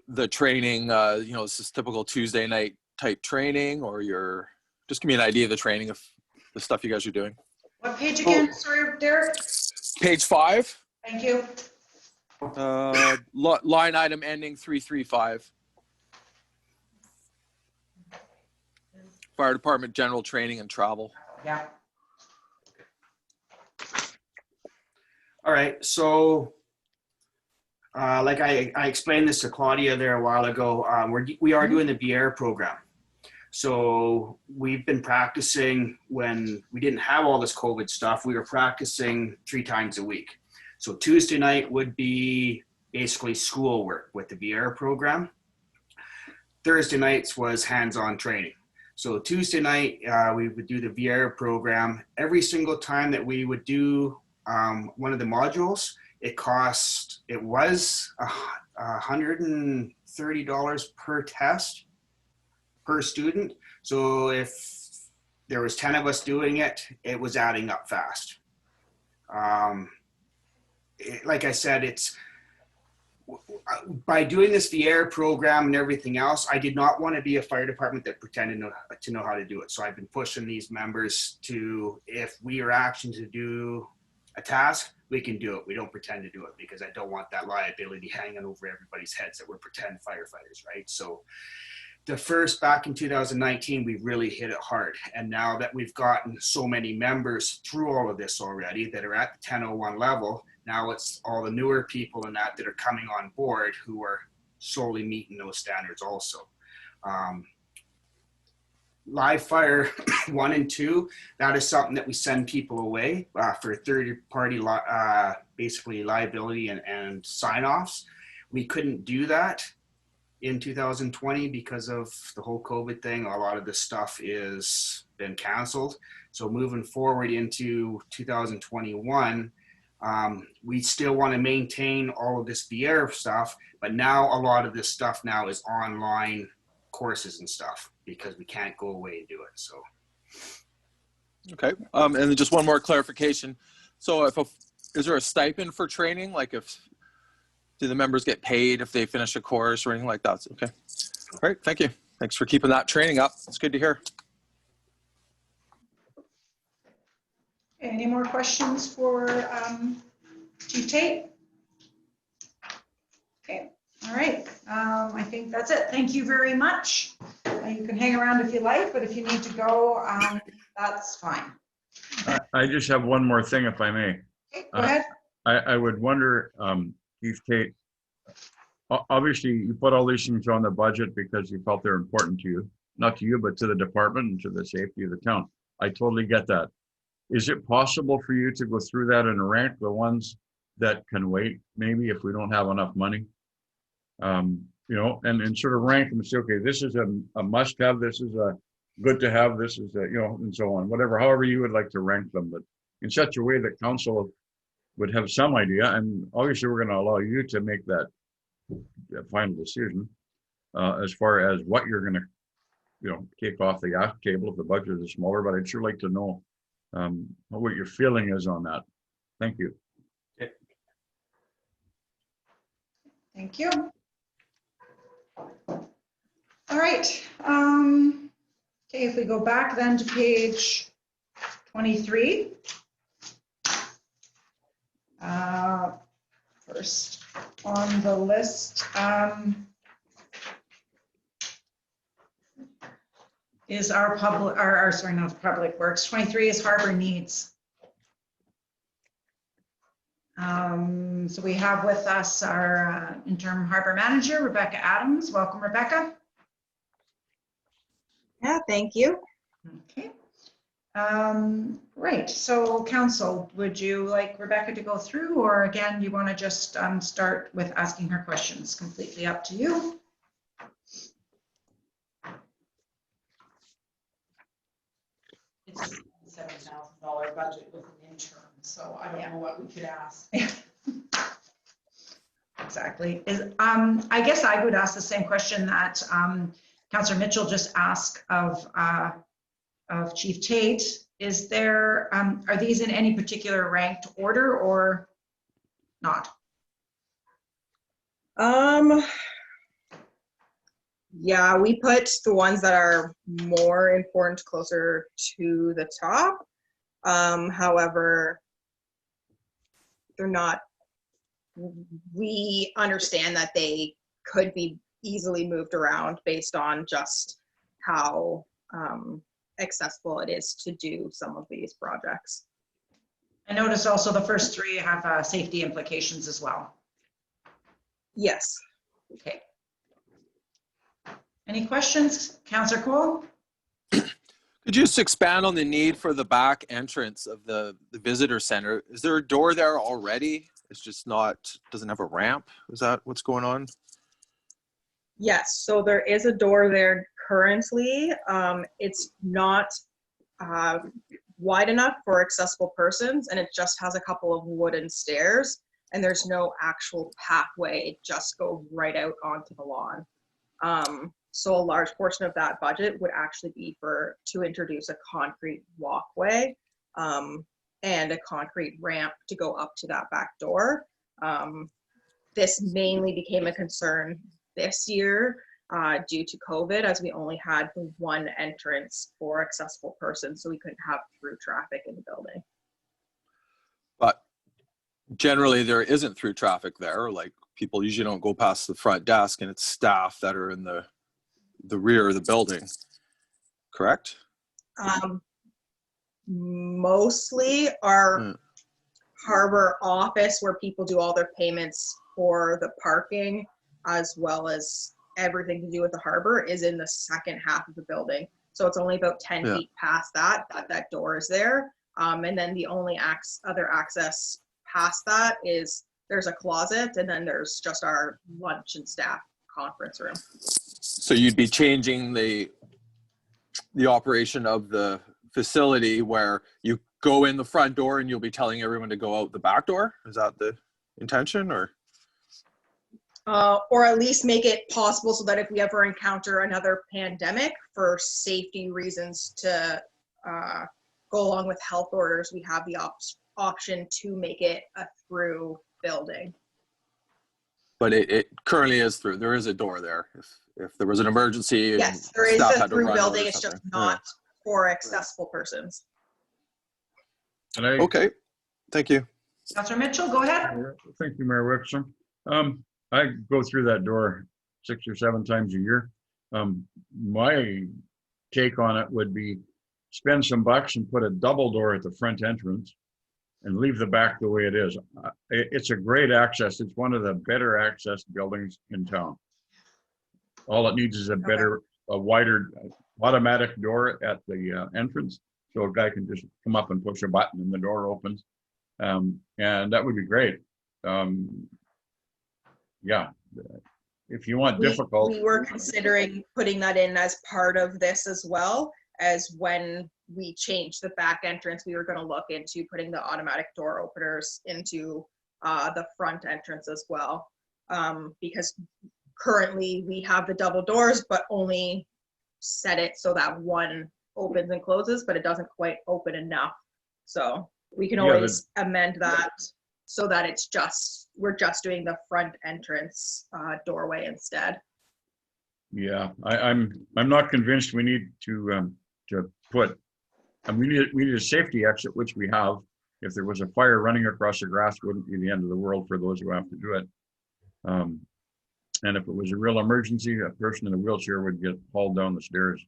Speaker 2: the training, this is typical Tuesday night type training, or just give me an idea of the training of the stuff you guys are doing.
Speaker 1: What page again? Sorry, Derek.
Speaker 2: Page 5,
Speaker 1: Thank you.
Speaker 2: line item ending 335. Fire department general training and travel.
Speaker 1: Yeah.
Speaker 8: All right, so like I explained this to Claudia there a while ago, we are doing the BR program. So we've been practicing when we didn't have all this COVID stuff, we were practicing 3 times a week. So Tuesday night would be basically schoolwork with the BR program. Thursday nights was hands-on training. So Tuesday night, we would do the VR program. Every single time that we would do one of the modules, it was $130 per test per student. So if there was 10 of us doing it, it was adding up fast. Like I said, by doing this VR program and everything else, I did not want to be a fire department that pretended to know how to do it. So I've been pushing these members to, if we are asked to do a task, we can do it. We don't pretend to do it, because I don't want that liability hanging over everybody's heads that we're pretend firefighters, right? So back in 2019, we really hit it hard. And now that we've gotten so many members through all of this already that are at the 1001 level, now it's all the newer people in that are coming on board who are slowly meeting those standards also. Live fire 1 and 2, that is something that we send people away for third-party basically liability and sign-offs. We couldn't do that in 2020 because of the whole COVID thing. A lot of this stuff is been canceled. So moving forward into 2021, we still want to maintain all of this VR stuff, but now a lot of this stuff now is online courses and stuff because we can't go away and do it. So
Speaker 2: Okay. And then just one more clarification. So is there a stipend for training? Like do the members get paid if they finish a course or anything like that? Okay. All right. Thank you. Thanks for keeping that training up. It's good to hear.
Speaker 1: Any more questions for Chief Tate? Okay. All right. I think that's it. Thank you very much. You can hang around if you like, but if you need to go, that's fine.
Speaker 5: I just have one more thing, if I may.
Speaker 1: Okay, go ahead.
Speaker 5: I would wonder, Chief Tate, obviously you put all these things on the budget because you felt they're important to you, not to you, but to the department and to the safety of the town. I totally get that. Is it possible for you to go through that and rank the ones that can wait, maybe if we don't have enough money? And sort of rank them and say, okay, this is a must have, this is a good to have, this is a, and so on, however you would like to rank them, but in such a way that council would have some idea. And obviously we're going to allow you to make that final decision as far as what you're going to, take off the act table if the budget is smaller, but I'd sure like to know what your feeling is on that. Thank you.
Speaker 1: Thank you. All right. Okay, if we go back then to page 23. First on the list is our public works. 23 is harbor needs. So we have with us our interim harbor manager, Rebecca Adams. Welcome, Rebecca.
Speaker 9: Yeah, thank you.
Speaker 1: Okay. Right. So council, would you like Rebecca to go through, or again, you want to just start with asking her questions? Completely up to you.
Speaker 7: It's a $7,000 budget with an interim, so I don't know what we could ask.
Speaker 1: Exactly. I guess I would ask the same question that Councillor Mitchell just asked of Chief Tate. Is there, are these in any particular ranked order or not?
Speaker 9: Yeah, we put the ones that are more important closer to the top. However, they're not, we understand that they could be easily moved around based on just how accessible it is to do some of these projects.
Speaker 1: I notice also the first three have safety implications as well.
Speaker 9: Yes.
Speaker 1: Okay. Any questions? Councillor Cool?
Speaker 2: Could you just expand on the need for the back entrance of the visitor center? Is there a door there already? It's just not, doesn't have a ramp? Is that what's going on?
Speaker 9: Yes, so there is a door there currently. It's not wide enough for accessible persons, and it just has a couple of wooden stairs, and there's no actual pathway. It just goes right out onto the lawn. So a large portion of that budget would actually be to introduce a concrete walkway and a concrete ramp to go up to that back door. This mainly became a concern this year due to COVID, as we only had one entrance for accessible persons, so we couldn't have through traffic in the building.
Speaker 2: But generally there isn't through traffic there. Like people usually don't go past the front desk, and it's staff that are in the rear of the building, correct?
Speaker 9: Mostly our harbor office, where people do all their payments for the parking, as well as everything to do with the harbor, is in the second half of the building. So it's only about 10 feet past that door is there. And then the only other access past that is there's a closet, and then there's just our lunch and staff conference room.
Speaker 2: So you'd be changing the operation of the facility where you go in the front door and you'll be telling everyone to go out the back door? Is that the intention, or?
Speaker 9: Or at least make it possible so that if we ever encounter another pandemic, for safety reasons to go along with health orders, we have the option to make it a through building.
Speaker 2: But it currently is through. There is a door there if there was an emergency. And
Speaker 9: yes, there is
Speaker 2: staff
Speaker 9: a
Speaker 2: had to
Speaker 9: through
Speaker 2: run
Speaker 9: building.
Speaker 2: or
Speaker 9: It's just
Speaker 2: something.
Speaker 9: not for accessible persons.
Speaker 5: And I,
Speaker 2: Okay, thank you.
Speaker 1: Councillor Mitchell, go ahead.
Speaker 5: thank you, Mayor Wixom. I go through that door 6 or 7 times a year. My take on it would be spend some bucks and put a double door at the front entrance and leave the back the way it is. It's a great access. It's one of the better access buildings in town. All it needs is a wider automatic door at the entrance, so a guy can just come up and push a button and the door opens. And that would be great. Yeah, if you want difficult.
Speaker 9: We were considering putting that in as part of this as well, as when we changed the back entrance, we were going to look into putting the automatic door openers into the front entrance as well. Because currently we have the double doors, but only set it so that one opens and closes, but it doesn't quite open enough. So we can always amend that so that we're just doing the front entrance doorway instead.
Speaker 5: Yeah, I'm not convinced we need to put. We need a safety exit, which we have. If there was a fire running across the grass, it wouldn't be the end of the world for those who have to do it. And if it was a real emergency, a person in a wheelchair would get hauled down the stairs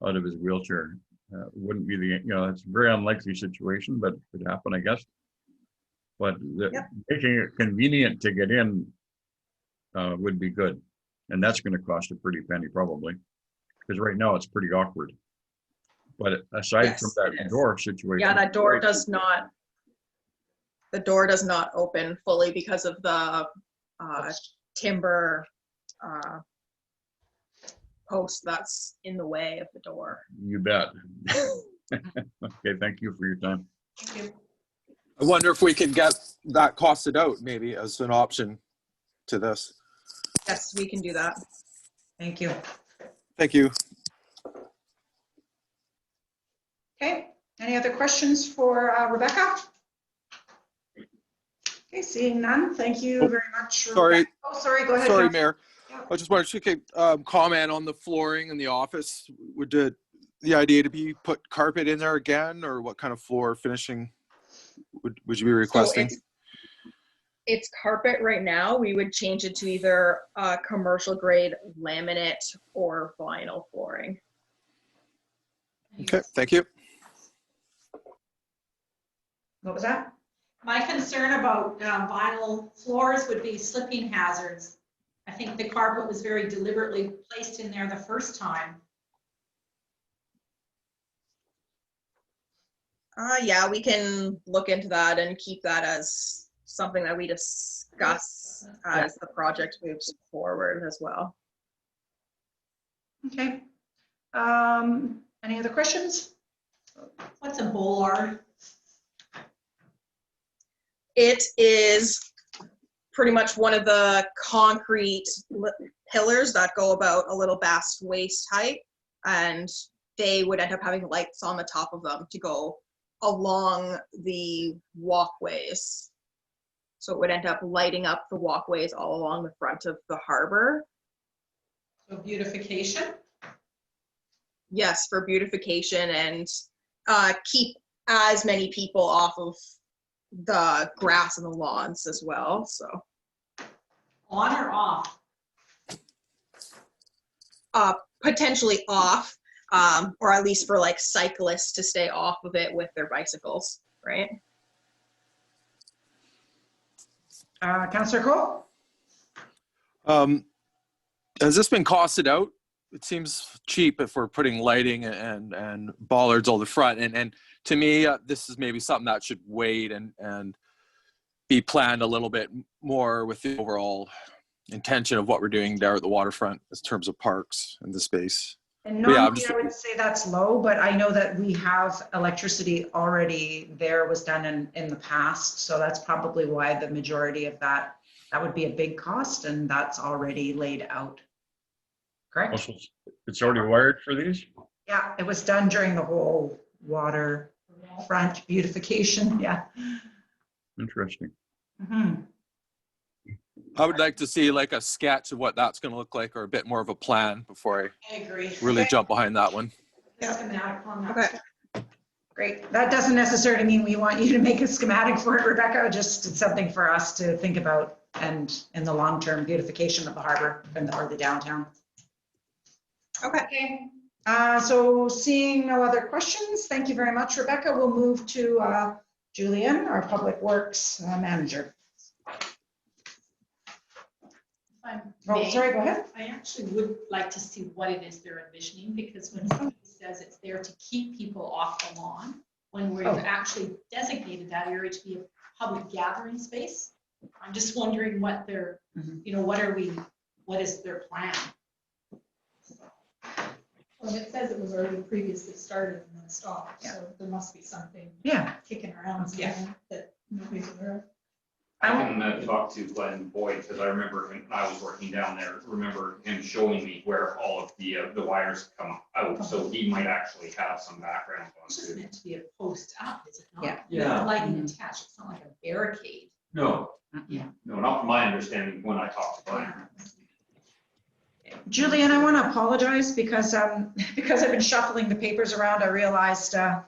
Speaker 5: out of his wheelchair. It wouldn't be it's a very unlikely situation, but it could happen, I guess. But making it convenient to get in would be good. And that's going to cost a pretty penny probably, because right now it's pretty awkward. But aside from that door situation.
Speaker 9: Yeah, that door does not, the door does not open fully because of the timber post that's in the way of the door.
Speaker 5: You bet. Okay, thank you for your time.
Speaker 1: Thank you.
Speaker 2: I wonder if we can get that costed out maybe as an option to this.
Speaker 9: Yes, we can do that.
Speaker 1: Thank you.
Speaker 2: Thank you.
Speaker 1: Okay, any other questions for Rebecca? Okay, seeing none, thank you very much.
Speaker 2: Sorry.
Speaker 1: Oh, sorry, go ahead.
Speaker 2: Sorry,
Speaker 1: Councillor.
Speaker 2: Mayor.
Speaker 1: Yeah.
Speaker 2: I just wanted to comment on the flooring in the office. Would the idea to be put carpet in there again, or what kind of floor finishing would you be requesting?
Speaker 9: So it's carpet right now. We would change it to either commercial grade laminate or vinyl flooring.
Speaker 2: Okay, thank you.
Speaker 1: What was that?
Speaker 7: My concern about vinyl floors would be slipping hazards. I think the carpet was very deliberately placed in there the first time.
Speaker 9: Yeah, we can look into that and keep that as something that we discuss as the project moves forward as well.
Speaker 1: Okay. Any other questions?
Speaker 7: What's a bollard?
Speaker 9: It is pretty much one of the concrete pillars that go about a little vast waist height, and they would end up having lights on the top of them to go along the walkways. So it would end up lighting up the walkways all along the front of the harbor.
Speaker 7: So beautification?
Speaker 9: Yes, for beautification and keep as many people off of the grass and the lawns as well. So
Speaker 7: On or off?
Speaker 9: potentially off, or at least for like cyclists to stay off of it with their bicycles, right?
Speaker 1: Councillor Cole?
Speaker 2: Has this been costed out? It seems cheap if we're putting lighting and bollards all the front. And to me, this is maybe something that should wait and be planned a little bit more with the overall intention of what we're doing there at the waterfront in terms of parks and the space.
Speaker 1: And
Speaker 2: But yeah,
Speaker 1: normally I would say that's low, but I know that we have electricity already there, was done in the past. So that's probably why the majority of that would be a big cost, and that's already laid out. Correct?
Speaker 5: Also, it's already wired for these?
Speaker 1: Yeah, it was done during the whole waterfront beautification, yeah.
Speaker 5: Interesting.
Speaker 1: Mhm.
Speaker 2: I would like to see like a sketch of what that's going to look like, or a bit more of a plan before
Speaker 7: I agree.
Speaker 2: I really jump behind that one.
Speaker 7: Schematic on that.
Speaker 9: Okay.
Speaker 1: Great. That doesn't necessarily mean we want you to make a schematic for it, Rebecca, just it's something for us to think about, and in the long-term beautification of the harbor or the downtown.
Speaker 9: Okay.
Speaker 1: So seeing no other questions, thank you very much, Rebecca. We'll move to Julian, our Public Works Manager. Oh, sorry, go ahead.
Speaker 7: I actually would like to see what it is they're envisioning, because when somebody says it's there to keep people off the lawn, when we've actually designated that area to be a public gathering space, I'm just wondering what they're, you know, what is their plan?
Speaker 4: Well, it says it was already previously started and then stopped,
Speaker 1: Yeah.
Speaker 4: so there must be something
Speaker 1: Yeah.
Speaker 4: kicking around somewhere that nobody's aware of.
Speaker 3: I can talk to Glenn Boyd, because I remember when I was working down there, remember him showing me where all of the wires come out, so he might actually have some background on
Speaker 7: It's just
Speaker 3: it.
Speaker 7: meant to be a post up, is it not?
Speaker 1: Yeah.
Speaker 3: Yeah.
Speaker 7: With lighting attached, it's not like a barricade.
Speaker 3: No,
Speaker 7: Yeah.
Speaker 3: no, not from my understanding when I talked to Glenn.
Speaker 1: Julian, I want to apologize because I've been shuffling the papers around. I realized and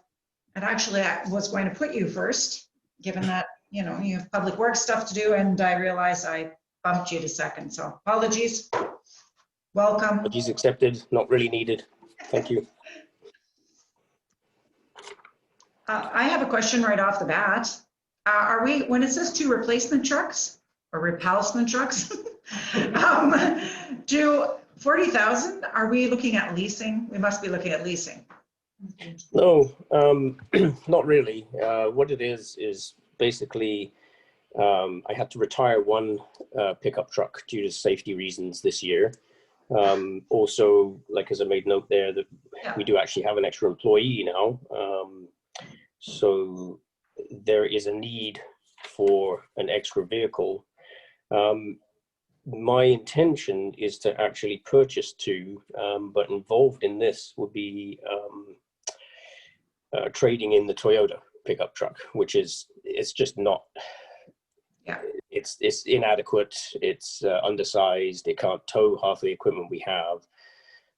Speaker 1: actually I was going to put you first, given that, you know, you have public works stuff to do, and I realized I bumped you to second. So apologies. Welcome.
Speaker 10: Apologies accepted, not really needed. Thank you.
Speaker 1: I have a question right off the bat. Are we, when it says 2 replacement trucks or replenishment trucks, do 40,000, are we looking at leasing? We must be looking at leasing.
Speaker 10: No, not really. What it is basically I had to retire one pickup truck due to safety reasons this year. Also, like as I made note there, that we do actually have an extra employee now. So there is a need for an extra vehicle. My intention is to actually purchase 2, but involved in this would be trading in the Toyota pickup truck, which is, it's just not
Speaker 1: Yeah.
Speaker 10: It's inadequate, it's undersized, it can't tow half the equipment we have.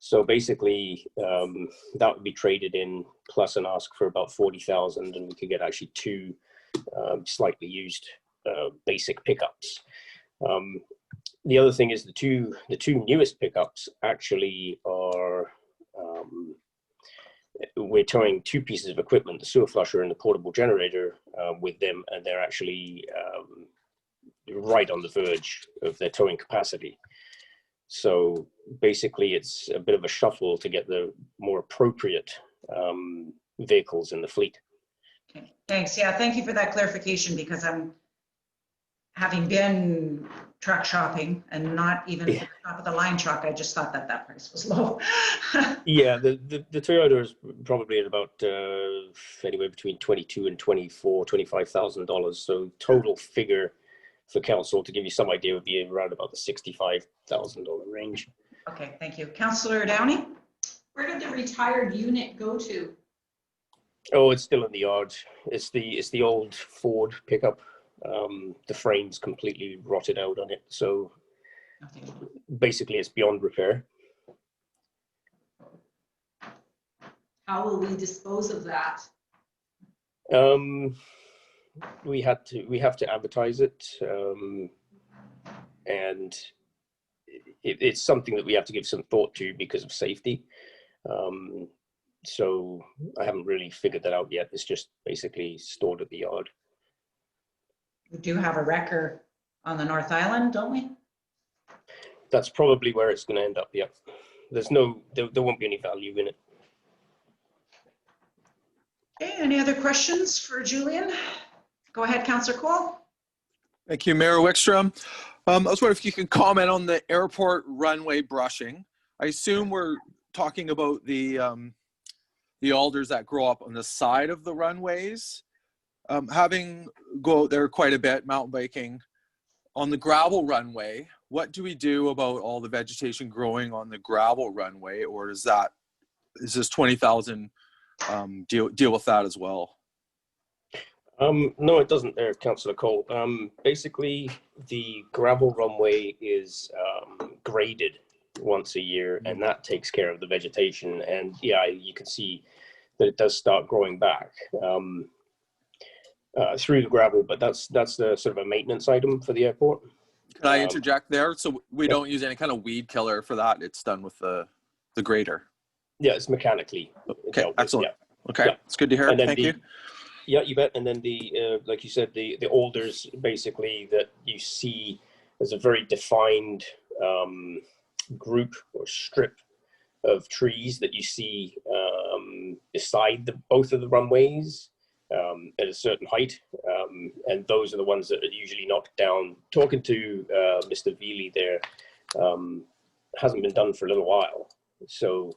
Speaker 10: So basically, that would be traded in plus and ask for about 40,000, and we could get actually two slightly used basic pickups. The other thing is the two newest pickups actually are, we're towing two pieces of equipment, the sewer flusher and the portable generator with them, and they're actually right on the verge of their towing capacity. So basically it's a bit of a shuffle to get the more appropriate vehicles in the fleet.
Speaker 1: Okay, thanks. Yeah, thank you for that clarification, because I'm having been truck shopping and not even at the top of the line truck, I just thought that that price was low.
Speaker 10: Yeah, the Toyota is probably at about anywhere between $22,000 and $25,000. So total figure for council, to give you some idea, would be around about the $65,000 range.
Speaker 1: Okay, thank you. Councillor Downey?
Speaker 7: Where did the retired unit go to?
Speaker 10: Oh, it's still in the yard. It's the old Ford pickup. The frame's completely rotted out on it, so
Speaker 1: Okay.
Speaker 10: basically it's beyond repair.
Speaker 7: How will we dispose of that?
Speaker 10: We have to advertise it, and it's something that we have to give some thought to because of safety. So I haven't really figured that out yet. It's just basically stored at the yard.
Speaker 1: We do have a wrecker on the North Island, don't we?
Speaker 10: That's probably where it's going to end up. Yeah, there won't be any value in it.
Speaker 1: Okay, any other questions for Julian? Go ahead, Councillor Cole.
Speaker 2: Thank you, Mayor Wickstrom. I was wondering if you could comment on the airport runway brushing. I assume we're talking about the alders that grow up on the side of the runways. Having go out there quite a bit, mountain biking, on the gravel runway, what do we do about all the vegetation growing on the gravel runway, or is this 20,000 deal with that as well?
Speaker 10: No, it doesn't there, Councillor Cole. Basically, the gravel runway is graded once a year, and that takes care of the vegetation. And yeah, you can see that it does start growing back through the gravel, but that's the sort of a maintenance item for the airport.
Speaker 2: Can I interject there? So we don't use any kind of weed killer for that. It's done with the grader.
Speaker 10: Yeah, it's mechanically.
Speaker 2: Okay, excellent.
Speaker 10: Yeah.
Speaker 2: Okay,
Speaker 10: Yeah.
Speaker 2: it's good to hear. Thank you.
Speaker 10: Yeah, you bet. And then the like you said, the alders basically that you see as a very defined group or strip of trees that you see beside both of the runways at a certain height, and those are the ones that are usually knocked down. Talking to Mr. Veely there, hasn't been done for a little while, so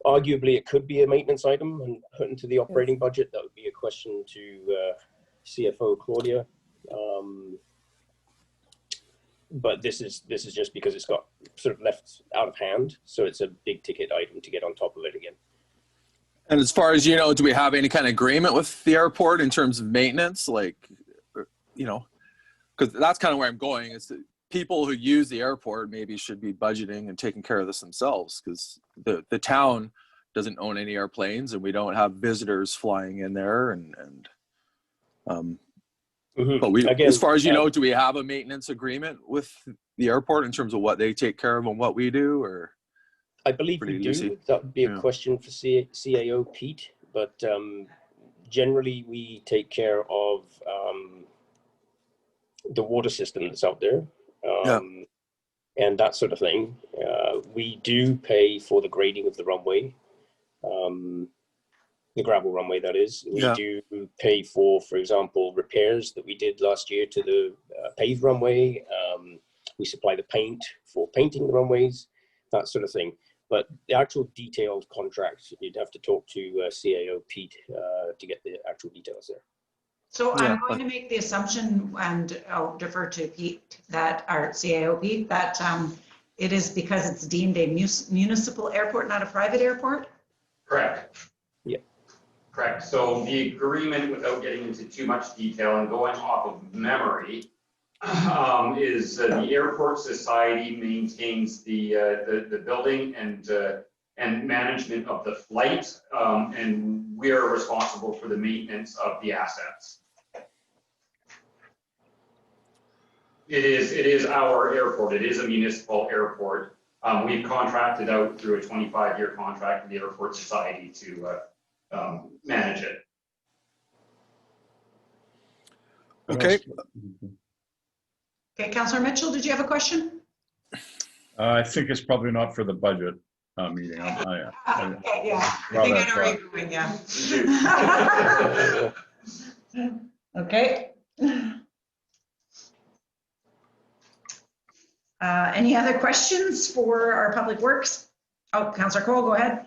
Speaker 10: arguably it could be a maintenance item and put into the operating budget. That would be a question to CFO Claudia. But this is just because it's got sort of left out of hand, so it's a big ticket item to get on top of it again.
Speaker 2: And as far as you know, do we have any kind of agreement with the airport in terms of maintenance? Like, you know, because that's kind of where I'm going. Is that people who use the airport maybe should be budgeting and taking care of this themselves, because the town doesn't own any airplanes and we don't have visitors flying in there. But we, again, as far as you know, do we have a maintenance agreement with the airport in terms of what they take care of and what we do, or?
Speaker 10: I believe we do. That would be a question for CAO Pete, but generally we take care of the water system that's out there and that sort of thing. We do pay for the grading of the runway, the gravel runway, that is. We do pay for example, repairs that we did last year to the paved runway. We supply the paint for painting the runways, that sort of thing. But the actual detailed contract, you'd have to talk to CAO Pete to get the actual details there.
Speaker 1: So I'm going to make the assumption, and I'll defer to Pete, that our CAO Pete, that it is because it's deemed a municipal airport, not a private airport?
Speaker 3: Correct.
Speaker 10: Yeah.
Speaker 3: Correct. So the agreement, without getting into too much detail and going off of memory, is the Airport Society maintains the building and management of the flight, and we are responsible for the maintenance of the assets. It is our airport. It is a municipal airport. We've contracted out through a 25-year contract with the Airport Society to manage it.
Speaker 2: Okay.
Speaker 1: Okay, Councillor Mitchell, did you have a question?
Speaker 5: I think it's probably not for the budget meeting.
Speaker 1: Okay, yeah, I think I know where you're going, yeah. Okay. Any other questions for our Public Works? Oh, Councillor Cole, go ahead.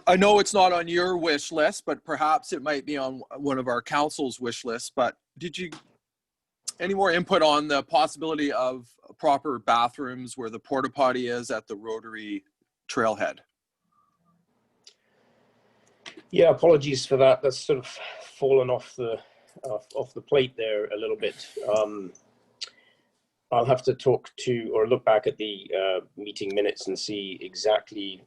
Speaker 2: I know it's not on your wish list, but perhaps it might be on one of our council's wish lists. But did you any more input on the possibility of proper bathrooms where the porta potty is at the Rotary Trailhead?
Speaker 10: Yeah, apologies for that. That's sort of fallen off the plate there a little bit. I'll have to talk to or look back at the meeting minutes and see exactly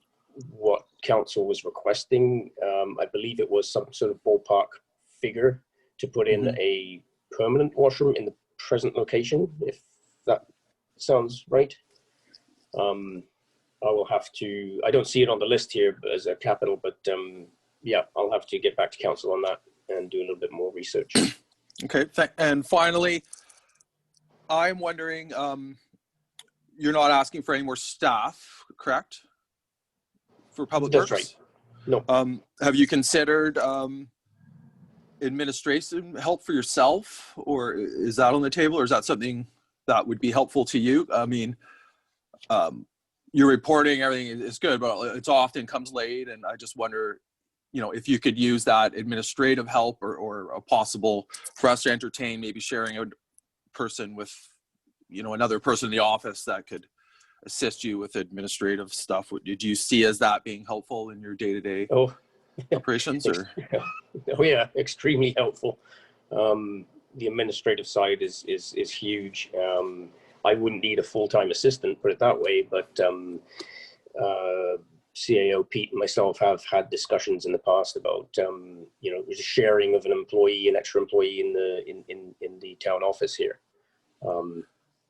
Speaker 10: what council was requesting. I believe it was some sort of ballpark figure to put in a permanent washroom in the present location, if that sounds right. I will have to, I don't see it on the list here as a capital, but yeah, I'll have to get back to council on that and do a little bit more research.
Speaker 2: Okay, and finally, I'm wondering, you're not asking for any more staff, correct? For Public Works?
Speaker 10: That's right. No.
Speaker 2: Have you considered administration help for yourself, or is that on the table, or is that something that would be helpful to you? I mean, your reporting, everything is good, but it's often comes late, and I just wonder, you know, if you could use that administrative help or a possible for us to entertain, maybe sharing a person with, you know, another person in the office that could assist you with administrative stuff. Did you see as that being helpful in your day-to-day operations? Or?
Speaker 10: Oh yeah, extremely helpful. The administrative side is huge. I wouldn't need a full-time assistant, put it that way, but CAO Pete and myself have had discussions in the past about you know, sharing of an employee, an extra employee in the town office here.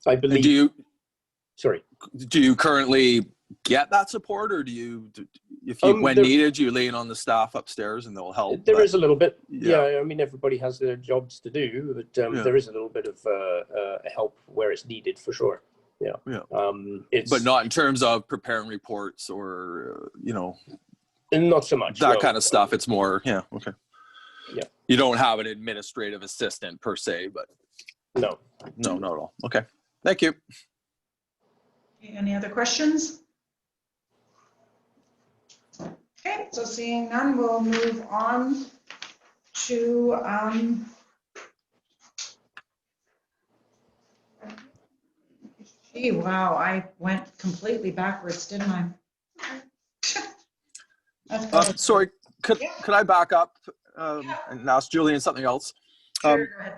Speaker 10: I believe.
Speaker 2: Do you currently get that support, or do you, if you when needed, you lean on the staff upstairs and they'll help?
Speaker 10: There is a little bit. Yeah, I mean, everybody has their jobs to do, but there is a little bit of help where it's needed for sure. Yeah.
Speaker 2: But not in terms of preparing reports or you know,
Speaker 10: not so much
Speaker 2: that kind of stuff. It's more okay.
Speaker 10: Yeah.
Speaker 2: You don't have an administrative assistant per se, but
Speaker 10: no,
Speaker 2: not at all. Okay, thank you.
Speaker 1: Any other questions? Okay, so seeing none, we'll move on to gee, wow, I went completely backwards, didn't I?
Speaker 2: Sorry, could I back up and ask Julian something else?
Speaker 1: Sure, go ahead.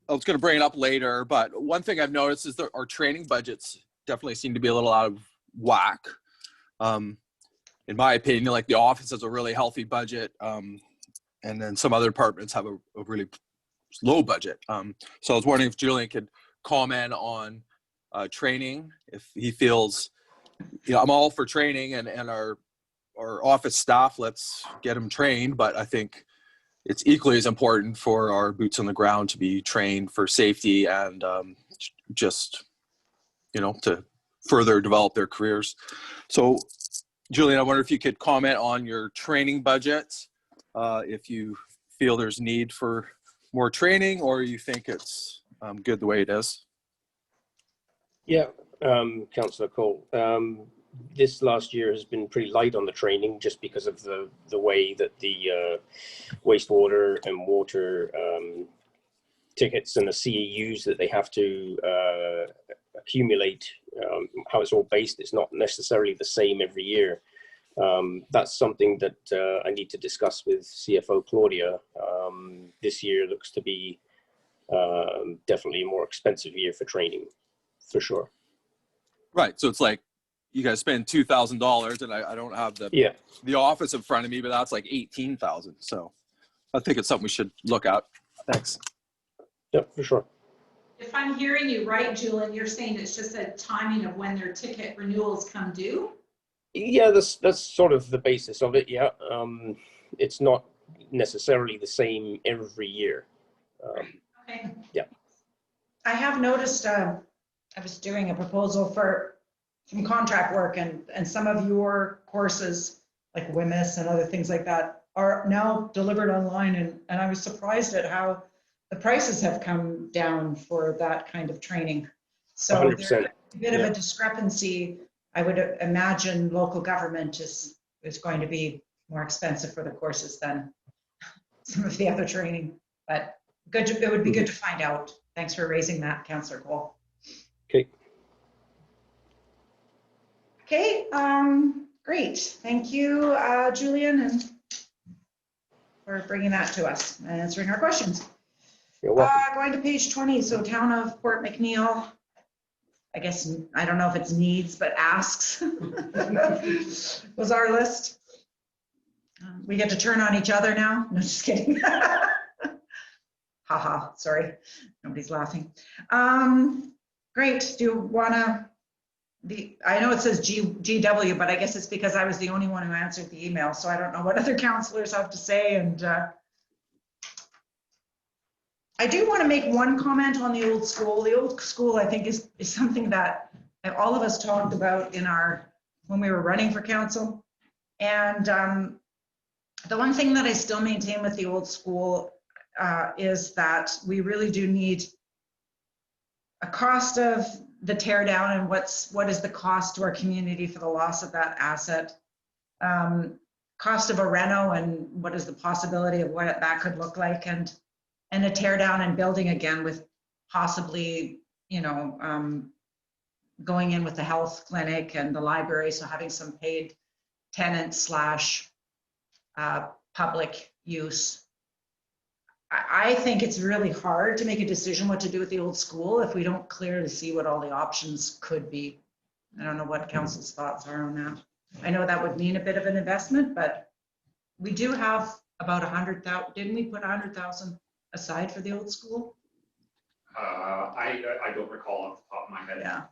Speaker 2: I was going to bring it up later, but one thing I've noticed is that our training budgets definitely seem to be a little out of whack. In my opinion, like the office has a really healthy budget, and then some other departments have a really low budget. So I was wondering if Julian could comment on training, if he feels, you know, I'm all for training and our office staff, let's get them trained, but I think it's equally as important for our boots on the ground to be trained for safety and just, you know, to further develop their careers. So Julian, I wonder if you could comment on your training budgets, if you feel there's need for more training or you think it's good the way it is.
Speaker 10: Yeah, Councillor Cole, this last year has been pretty light on the training just because of the way that the wastewater and water tickets and the CEUs that they have to accumulate, how it's all based. It's not necessarily the same every year. That's something that I need to discuss with CFO Claudia. This year looks to be definitely a more expensive year for training, for sure.
Speaker 2: Right. So it's like you guys spend $2,000, and I don't have
Speaker 10: Yeah.
Speaker 2: the office in front of me, but that's like 18,000. So I think it's something we should look at. Thanks.
Speaker 10: Yep, for sure.
Speaker 7: If I'm hearing you right, Julian, you're saying it's just a timing of when their ticket renewals come due?
Speaker 10: Yeah, that's sort of the basis of it. Yeah. It's not necessarily the same every year.
Speaker 7: Okay.
Speaker 10: Yeah.
Speaker 1: I have noticed, I was doing a proposal for some contract work, and some of your courses, like WMIS and other things like that, are now delivered online, and I was surprised at how the prices have come down for that kind of training. So
Speaker 10: 100%.
Speaker 1: there's a bit of
Speaker 10: Yeah.
Speaker 1: a discrepancy. I would imagine local government is going to be more expensive for the courses than some of the other training, but it would be good to find out. Thanks for raising that, Councillor Cole.
Speaker 10: Okay.
Speaker 1: Okay, great. Thank you, Julian, and for bringing that to us and answering our questions.
Speaker 10: You're welcome.
Speaker 1: Going to page 20, so Town of Port McNeil. I guess, I don't know if it's needs, but asks was our list. We get to turn on each other now. No, just kidding. Haha, sorry. Nobody's laughing. Great. Do you wanna, I know it says GW, but I guess it's because I was the only one who answered the email, so I don't know what other councillors have to say. And I do want to make one comment on the old school. The old school, I think, is something that all of us talked about when we were running for council. And the one thing that I still maintain with the old school is that we really do need a cost of the tear down, and what is the cost to our community for the loss of that asset, cost of a reno, and what is the possibility of what that could look like, and a tear down and building again with possibly, going in with the health clinic and the library, so having some paid tenant / public use. I think it's really hard to make a decision what to do with the old school if we don't clearly see what all the options could be. I don't know what council's thoughts are on that. I know that would mean a bit of an investment, but we do have about 100,000. Didn't we put 100,000 aside for the old school?
Speaker 3: I don't recall off the top of my head.
Speaker 1: Yeah.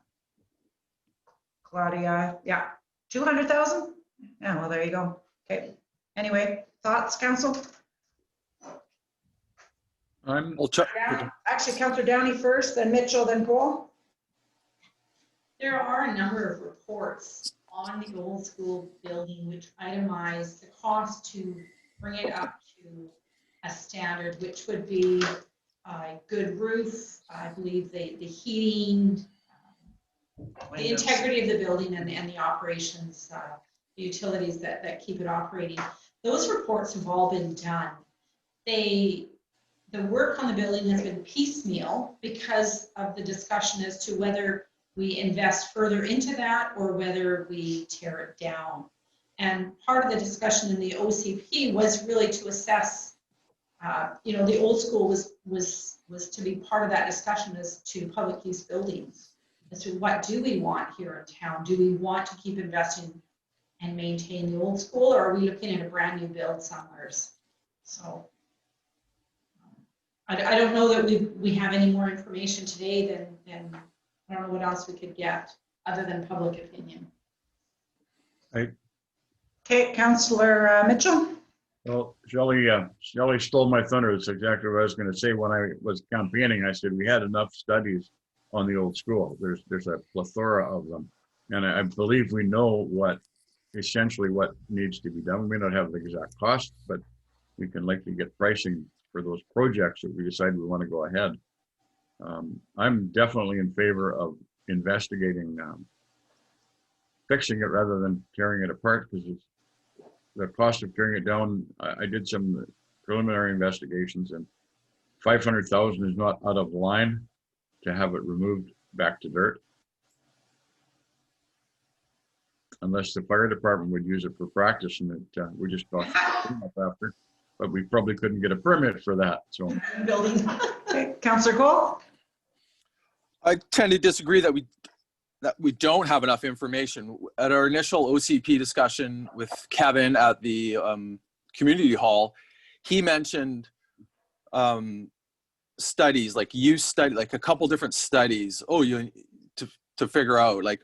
Speaker 1: Claudia, yeah, 200,000? Yeah, well, there you go. Okay. Anyway, thoughts, council?
Speaker 5: I'll
Speaker 1: Yeah, actually, Councillor Downey first, then Mitchell, then Cole.
Speaker 7: There are a number of reports on the old school building which itemize the cost to bring it up to a standard, which would be a good roof, I believe the heating, the integrity of the building, and the operations, the utilities that keep it operating. Those reports have all been done. The work on the building has been piecemeal because of the discussion as to whether we invest further into that or whether we tear it down. And part of the discussion in the OCP was really to assess, the old school was to be part of that discussion as to public use buildings, as to what do we want here in town? Do we want to keep investing and maintain the old school, or are we looking at a brand new build somewhere? So I don't know that we have any more information today than I don't know what else we could get other than public opinion.
Speaker 1: Okay, Councillor Mitchell.
Speaker 5: Well, Shelley stole my thunder. That's exactly what I was going to say when I was campaigning. I said we had enough studies on the old school. There's a plethora of them, and I believe we know essentially what needs to be done. We may not have the exact cost, but we can likely get pricing for those projects if we decide we want to go ahead. I'm definitely in favor of investigating fixing it rather than tearing it apart, because the cost of tearing it down, I did some preliminary investigations, and 500,000 is not out of line to have it removed back to dirt. unless the fire department would use it for practice and it, we just got up after. But we probably couldn't get a permit for that, so.
Speaker 7: Building.
Speaker 1: Okay, Councillor Cole?
Speaker 2: I tend to disagree that we don't have enough information. At our initial OCP discussion with Kevin at the community hall, he mentioned studies, like use study, like a couple different studies. Oh, to figure out, like,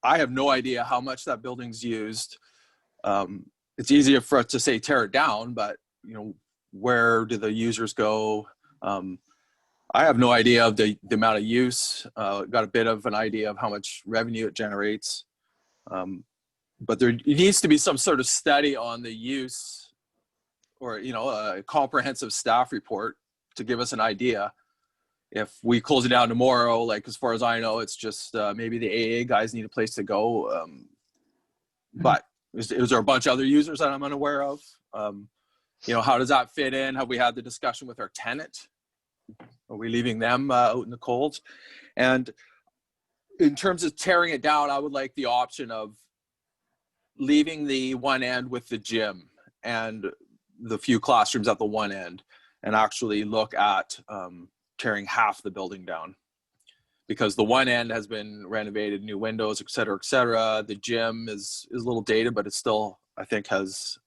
Speaker 2: I have no idea how much that building's used. It's easier for us to say tear it down, but you know, where do the users go? I have no idea of the amount of use. Got a bit of an idea of how much revenue it generates. But there needs to be some sort of study on the use, or, you know, a comprehensive staff report to give us an idea. If we close it down tomorrow, like, as far as I know, it's just maybe the AA guys need a place to go. But is there a bunch of other users that I'm unaware of? You know, how does that fit in? Have we had the discussion with our tenant? Are we leaving them out in the cold? And in terms of tearing it down, I would like the option of leaving the one end with the gym and the few classrooms at the one end, and actually look at tearing half the building down, because the one end has been renovated, new windows, et cetera, et cetera. The gym is a little dated, but it still, I think, has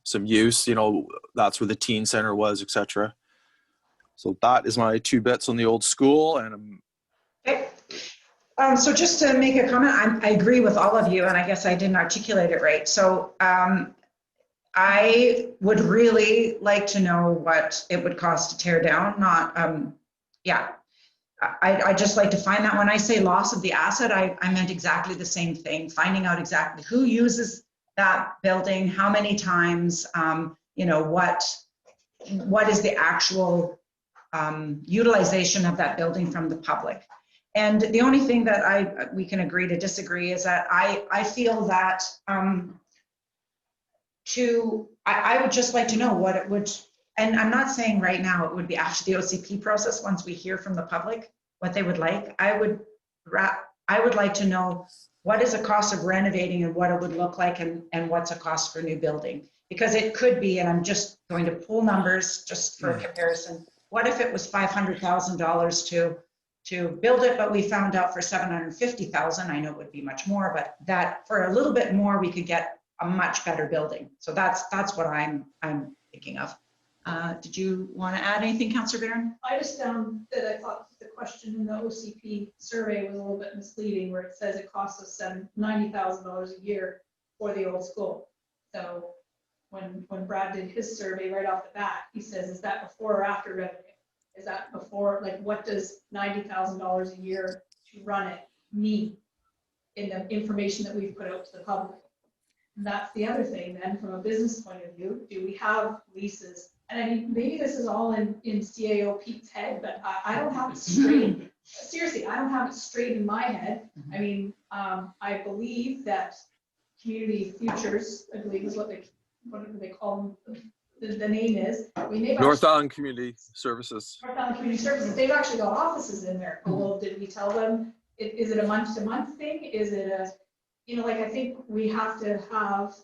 Speaker 2: some use. You know, that's where the teen center was, et cetera. So that is my 2 bits on the old school. And
Speaker 1: Okay. So just to make a comment, I agree with all of you, and I guess I didn't articulate it right. So I would really like to know what it would cost to tear down, not, I'd just like to find that. When I say loss of the asset, I meant exactly the same thing, finding out exactly who uses that building, how many times, you know, what is the actual utilization of that building from the public. And the only thing that we can agree to disagree is that I feel that I would just like to know what it would, and I'm not saying right now it would be after the OCP process, once we hear from the public what they would like. I would like to know what is the cost of renovating and what it would look like, and what's a cost for a new building. Because it could be, and I'm just going to pull numbers just for a comparison. What if it was $500,000 to build it, but we found out for $750,000, I know it would be much more, but that for a little bit more, we could get a much better building. So that's what I'm thinking of. Did you want to add anything, Councillor Barron?
Speaker 4: I just found that I thought the question in the OCP survey was a little bit misleading, where it says it costs us $90,000 a year for the old school. So when Brad did his survey right off the bat, he says, is that before or after revenue? Is that before, like, what does $90,000 a year to run it mean in the information that we've put out to the public? And that's the other thing then, from a business point of view, do we have leases? And I mean, maybe this is all in CAO Pete's head, but I don't have it straight. Seriously, I don't have it straight in my head. I mean, I believe that Community Futures, I believe is what they call them, the name is. I mean,
Speaker 2: North Island Community Services.
Speaker 4: North Island Community Services, they've actually got offices in there. Well, did we tell them, is it a month-to-month thing? Is it a, you know, like, I think we have to have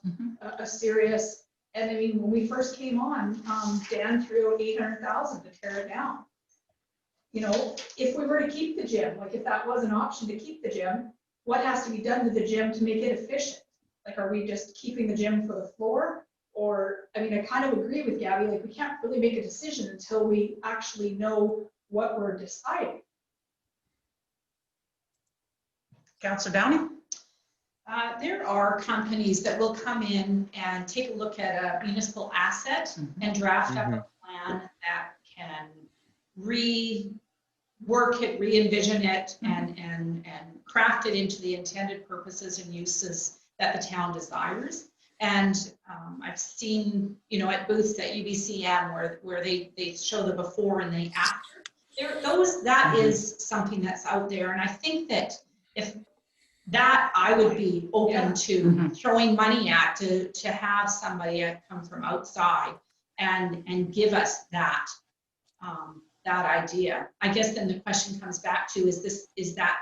Speaker 4: a serious, and I mean, when we first came on, Dan threw out $800,000 to tear it down. You know, if we were to keep the gym, like if that was an option to keep the gym, what has to be done to the gym to make it efficient? Like, are we just keeping the gym for the floor? Or, I mean, I kind of agree with Gabby, like, we can't really make a decision until we actually know what we're deciding.
Speaker 1: Councillor Downey?
Speaker 7: There are companies that will come in and take a look at a municipal asset and draft up a plan that can rework it, re-envision it, and craft it into the intended purposes and uses that the town desires. And I've seen, you know, at booths at UBCM where they show the before and the after. That is something that's out there, and I think that if that I would be open to throwing money at, to have somebody come from outside and give us that that idea. I guess then the question comes back to, is that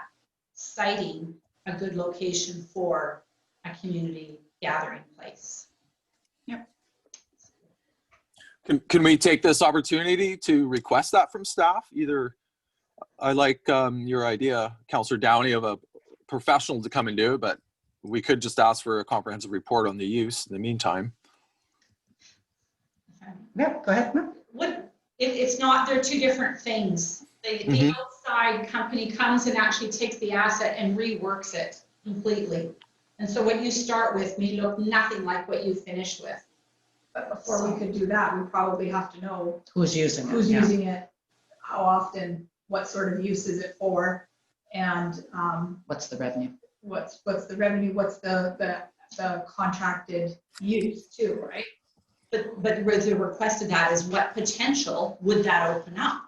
Speaker 7: siting a good location for a community gathering place.
Speaker 2: Can we take this opportunity to request that from staff? Either, I like your idea, Councillor Downey, of a professional to come and do it, but we could just ask for a comprehensive report on the use in the meantime.
Speaker 1: Yeah, go ahead.
Speaker 7: It's not, they're two different things. The outside company comes and actually takes the asset and reworks it completely. And so what you start with may look nothing like what you finish with.
Speaker 4: But before we could do that, we probably have to know
Speaker 1: Who's using it?
Speaker 4: who's
Speaker 1: Yeah.
Speaker 4: using it, how often, what sort of use is it for, and
Speaker 1: What's the revenue?
Speaker 4: what's the revenue, what's the contracted use too, right?
Speaker 7: But where the request of that is what potential would that open up?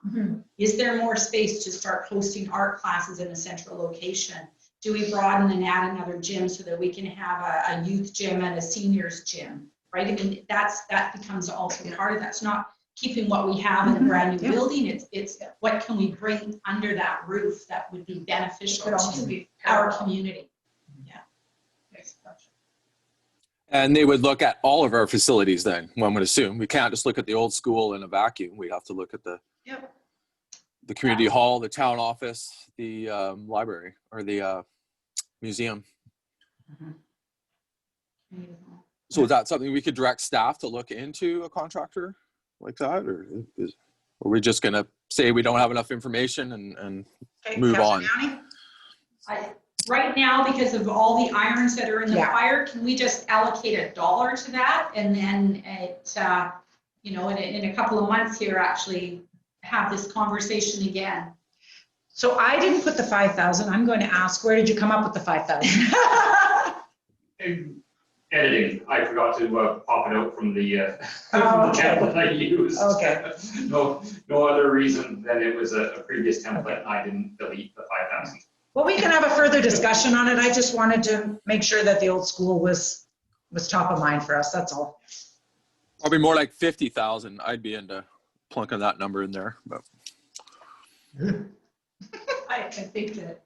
Speaker 7: Is there more space to start hosting art classes in a central location? Do we broaden and add another gym so that we can have a youth gym and a seniors gym, right? I mean, that becomes also part of that. It's not keeping what we have in a brand new building. It's what can we bring under that roof that would be beneficial
Speaker 4: Could also
Speaker 7: to
Speaker 4: be
Speaker 7: our
Speaker 4: parallel.
Speaker 7: community.
Speaker 2: And they would look at all of our facilities then, one would assume. We can't just look at the old school in a vacuum. We have to look at the community hall, the town office, the library, or the museum. So is that something we could direct staff to look into a contractor like that? Or are we just gonna say we don't have enough information and
Speaker 1: Okay,
Speaker 2: move
Speaker 1: Councillor
Speaker 2: on?
Speaker 1: Downey?
Speaker 7: Right now, because of all the irons that are in the
Speaker 1: Yeah.
Speaker 7: fire, can we just allocate $1 to that? And then it, you know, in a couple of months here, actually have this conversation again.
Speaker 1: So I didn't put the 5,000. I'm going to ask, where did you come up with the 5,000?
Speaker 3: Editing, I forgot to pop it out from the
Speaker 1: Oh, okay.
Speaker 3: template I used.
Speaker 1: Okay.
Speaker 3: No other reason than it was a previous template and I didn't delete the 5,000.
Speaker 1: Well, we can have a further discussion on it. I just wanted to make sure that the old school was top of mind for us. That's all.
Speaker 2: Probably more like 50,000. I'd be into plunking that number in there, but.
Speaker 4: I think that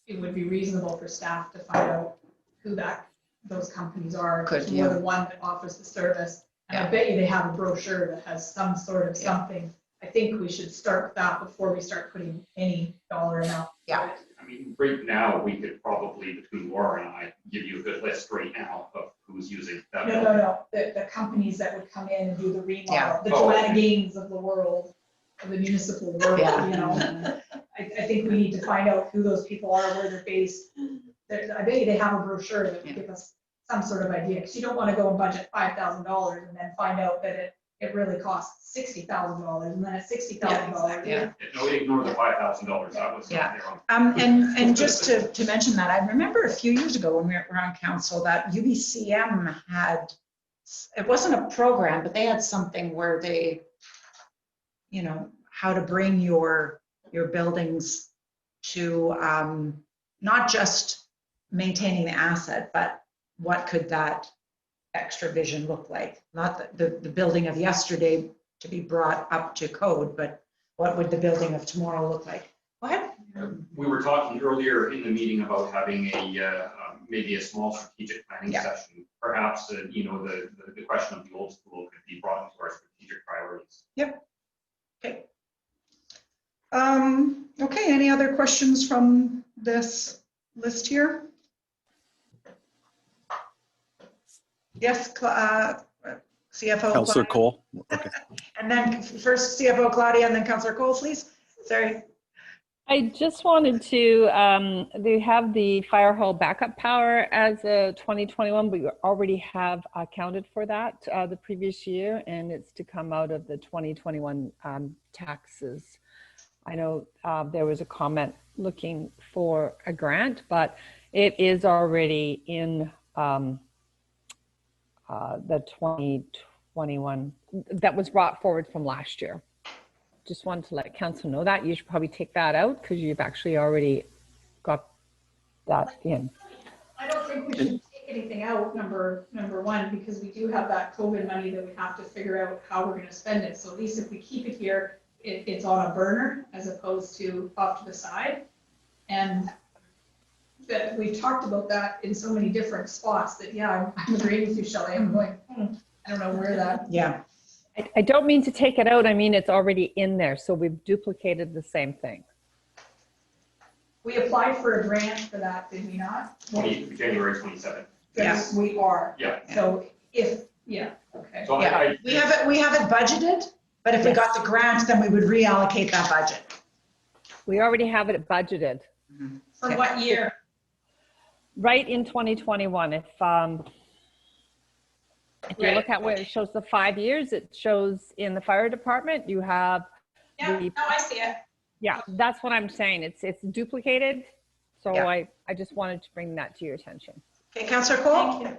Speaker 4: it would be reasonable for staff to find out who those companies are.
Speaker 1: Could,
Speaker 4: who are
Speaker 1: yeah.
Speaker 4: the one that offers the service. And I
Speaker 1: Yeah.
Speaker 4: bet you they have a brochure that has some sort of
Speaker 1: Yeah.
Speaker 4: something. I think we should start with that before we start putting any dollar amount.
Speaker 1: Yeah.
Speaker 3: I mean, right now, we could probably, between Laura and I, give you a good list right now of who's using that.
Speaker 4: No. The companies that would come in and do the remodel,
Speaker 1: Yeah.
Speaker 4: the
Speaker 3: Oh.
Speaker 4: Joanna Gaines of the world, of the municipal world,
Speaker 1: Yeah.
Speaker 4: you know. I think we need to find out who those people are, where they're based. I bet you they have a brochure that would give us some sort of idea, because you don't want to go and budget $5,000 and then find out that it really costs $60,000, and then it's $60,000.
Speaker 1: Yeah.
Speaker 3: No, ignore the $5,000, that was
Speaker 1: Yeah.
Speaker 3: not there on.
Speaker 1: And just to mention that, I remember a few years ago when we were on council that UBCM had, it wasn't a program, but they had something where they, you know, how to bring your buildings to not just maintaining the asset, but what could that extra vision look like? Not the building of yesterday to be brought up to code, but what would the building of tomorrow look like? Go ahead.
Speaker 3: We were talking earlier in the meeting about having maybe a small strategic planning
Speaker 1: Yeah.
Speaker 3: session. Perhaps, you know, the question of the old school could be brought into our strategic priorities.
Speaker 1: Okay. Okay, any other questions from this list here? Yes, CFO.
Speaker 2: Councillor
Speaker 1: Claudia.
Speaker 2: Cole. Okay.
Speaker 1: And then first CFO Claudia and then Councillor Cole, please. Sorry.
Speaker 6: I just wanted to, they have the fire hall backup power as a 2021, but we already have accounted for that the previous year, and it's to come out of the 2021 taxes. I know there was a comment looking for a grant, but it is already in the 2021, that was brought forward from last year. Just wanted to let council know that. You should probably take that out because you've actually already got that in.
Speaker 4: I don't think we should take anything out, number one, because we do have that COVID money that we have to figure out how we're gonna spend it. So at least if we keep it here, it's on a burner as opposed to off to the side. And that we've talked about that in so many different spots that, yeah, I'm agreeing with you, Shelley. I'm going, I don't know where that.
Speaker 1: Yeah.
Speaker 6: I don't mean to take it out. I mean, it's already in there. So we've duplicated the same thing.
Speaker 4: We applied for a grant for that, did we not?
Speaker 3: January 27th.
Speaker 1: Yes.
Speaker 4: We are.
Speaker 3: Yeah.
Speaker 4: So if, yeah, okay.
Speaker 3: So
Speaker 1: Yeah, we have it budgeted, but if we
Speaker 6: Yes.
Speaker 1: got the grant, then we would reallocate that budget.
Speaker 6: We already have it budgeted.
Speaker 7: For
Speaker 1: Okay.
Speaker 7: what year?
Speaker 6: Right in 2021, if you
Speaker 7: Right,
Speaker 6: look at where it shows the 5 years, it shows in the fire department, you have,
Speaker 7: Yeah, no, I see it.
Speaker 6: yeah, that's what I'm saying. It's duplicated. So
Speaker 1: Yeah.
Speaker 6: I just wanted to bring that to your attention.
Speaker 1: Okay, Councillor Cole?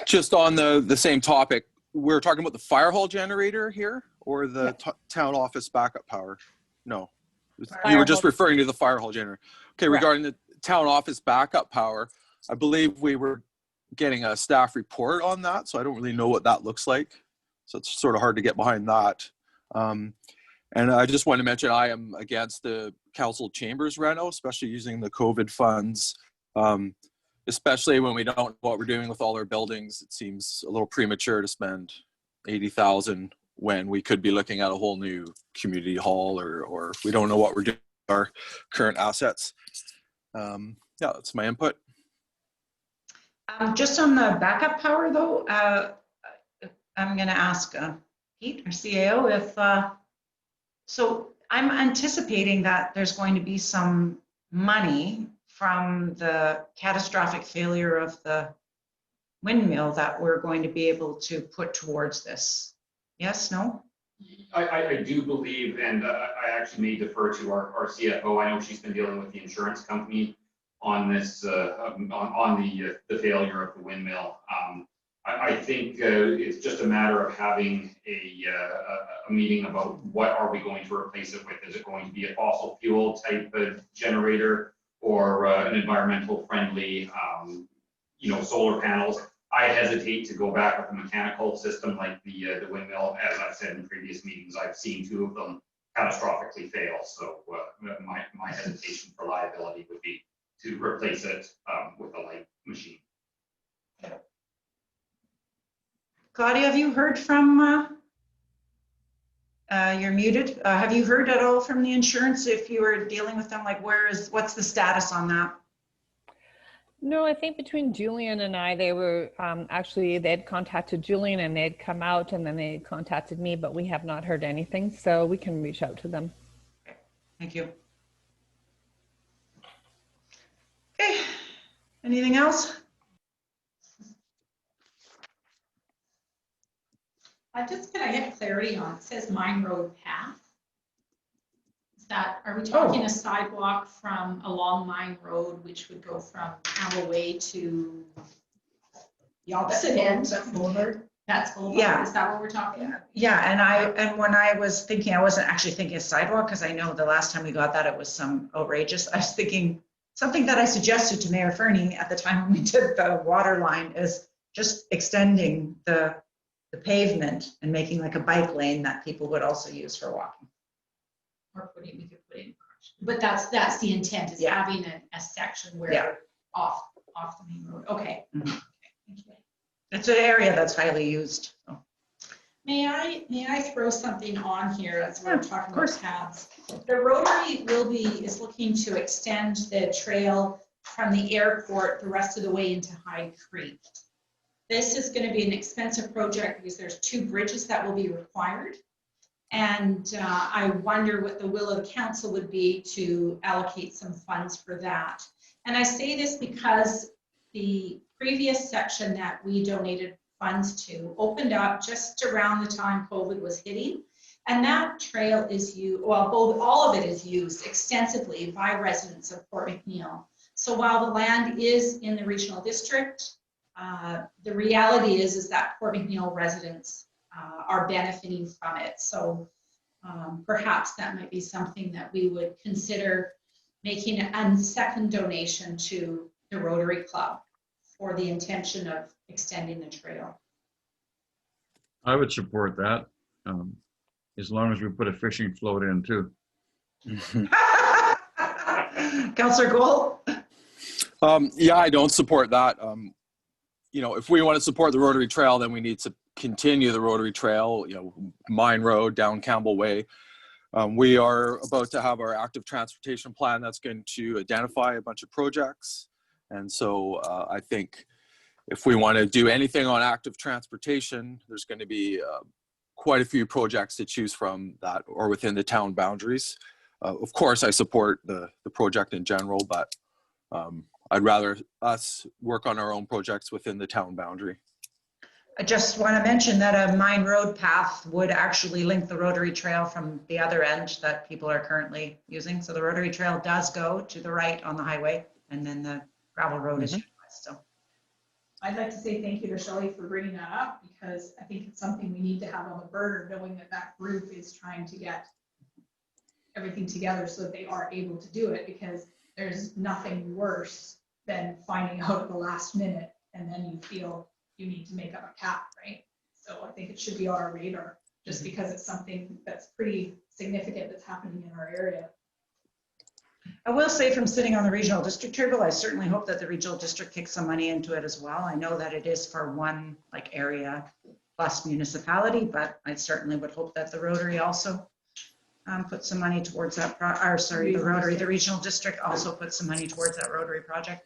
Speaker 2: Just on the same topic, we're talking about the fire hall generator here or the town office backup power? No. You
Speaker 6: Fire
Speaker 2: were just
Speaker 6: hall.
Speaker 2: referring to the fire hall generator. Okay,
Speaker 6: Correct.
Speaker 2: regarding the town office backup power, I believe we were getting a staff report on that, so I don't really know what that looks like. So it's sort of hard to get behind that. And I just want to mention I am against the council chambers reno, especially using the COVID funds, especially when we don't know what we're doing with all our buildings. It seems a little premature to spend 80,000 when we could be looking at a whole new community hall, or we don't know what we're doing with our current assets. Yeah, that's my input.
Speaker 1: Just on the backup power though, I'm going to ask Pete, our CAO, if, so I'm anticipating that there's going to be some money from the catastrophic failure of the windmill that we're going to be able to put towards this. Yes, no?
Speaker 3: I do believe, and I actually may defer to our CFO. I know she's been dealing with the insurance company on this, on the failure of the windmill. I think it's just a matter of having a meeting about what are we going to replace it with. Is it going to be a fossil fuel type of generator or an environmental friendly, solar panels? I hesitate to go back with a mechanical system like the windmill. As I've said in previous meetings, I've seen 2 of them catastrophically fail. So my hesitation for liability would be to replace it with a light machine.
Speaker 1: Claudia, have you heard from, you're muted. Have you heard at all from the insurance if you were dealing with them? Like what's the status on that?
Speaker 6: No, I think between Julian and I, they were actually, they'd contacted Julian and they'd come out and then they contacted me, but we have not heard anything. So we can reach out to them.
Speaker 1: Thank you. Okay, anything else?
Speaker 7: I just gonna get clarity on, it says Mine Road Path. Is that, are we talking a sidewalk from along Mine Road, which would go from Campbell Way to the opposite end?
Speaker 4: That's Boulevard.
Speaker 7: That's Boulevard,
Speaker 1: Yeah.
Speaker 7: is that what we're talking about?
Speaker 1: Yeah, and when I was thinking, I wasn't actually thinking of sidewalk because I know the last time we got that, it was some outrageous. I was thinking something that I suggested to Mayor Fernie at the time when we did the water line is just extending the pavement and making like a bike lane that people would also use for walking.
Speaker 7: Or we could put in, but that's the intent, is
Speaker 1: Yeah.
Speaker 7: having a section where
Speaker 1: Yeah.
Speaker 7: off the main road, okay.
Speaker 1: Mhm.
Speaker 7: Okay, thank you.
Speaker 1: It's an area that's highly used. So.
Speaker 7: May I throw something on here as we're
Speaker 1: Yeah,
Speaker 7: talking
Speaker 1: of course.
Speaker 7: about paths? The Rotary is looking to extend the trail from the airport the rest of the way into Hyde Creek. This is going to be an expensive project because there's 2 bridges that will be required. And I wonder what the will of the council would be to allocate some funds for that. And I say this because the previous section that we donated funds to opened up just around the time COVID was hitting. And that trail is used, well, all of it is used extensively by residents of Port McNeill. So while the land is in the regional district, the reality is that Port McNeill residents are benefiting from it. So perhaps that might be something that we would consider making a second donation to the Rotary Club for the intention of extending the trail.
Speaker 5: I would support that, as long as we put a fishing float in too.
Speaker 1: Councillor Gold?
Speaker 2: Yeah, I don't support that. You know, if we want to support the Rotary Trail, then we need to continue the Rotary Trail, you know, Mine Road down Campbell Way. We are about to have our active transportation plan that's going to identify a bunch of projects. And so I think if we want to do anything on active transportation, there's going to be quite a few projects to choose from that or within the town boundaries. Of course, I support the project in general, but I'd rather us work on our own projects within the town boundary.
Speaker 1: I just want to mention that a Mine Road path would actually link the Rotary Trail from the other end that people are currently using. So the Rotary Trail does go to the right on the highway, and then the gravel road is to the west. So
Speaker 4: I'd like to say thank you to Shelley for bringing that up, because I think it's something we need to have on the burner, knowing that that group is trying to get everything together so that they are able to do it, because there's nothing worse than finding out at the last minute and then you feel you need to make up a cap, right? So I think it should be on our radar, just because it's something that's pretty significant that's happening in our area.
Speaker 1: I will say, from sitting on the regional district table, I certainly hope that the regional district kicks some money into it as well. I know that it is for one like area plus municipality, but I certainly would hope that the Rotary also put some money towards that, the regional district also put some money towards that Rotary project.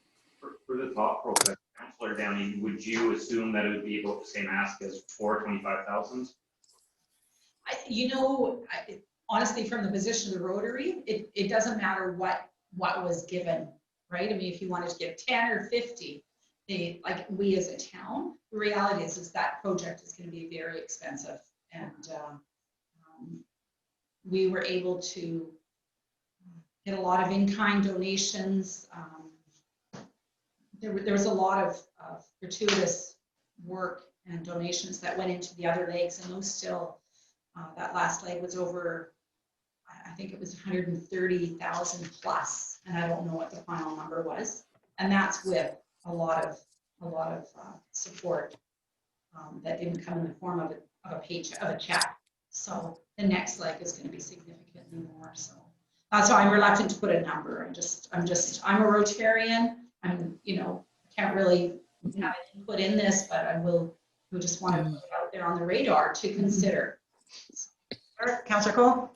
Speaker 3: For the thought process, Councillor Downey, would you assume that it would be about the same ask as for 25,000?
Speaker 7: Honestly, from the position of the Rotary, it doesn't matter what was given, right? I mean, if you wanted to give 10 or 50, like we as a town, the reality is that project is going to be very expensive, and we were able to get a lot of in-kind donations. There was a lot of gratuitous work and donations that went into the other legs, and those still, that last leg was over, I think it was 130,000 plus, and I don't know what the final number was. And that's with a lot of support that didn't come in the form of a check. So the next leg is going to be significantly more. So that's why I'm reluctant to put a number. I'm a Rotarian. Can't really have an input in this, but we just want to put it out there on the radar to consider.
Speaker 1: Councillor Cole?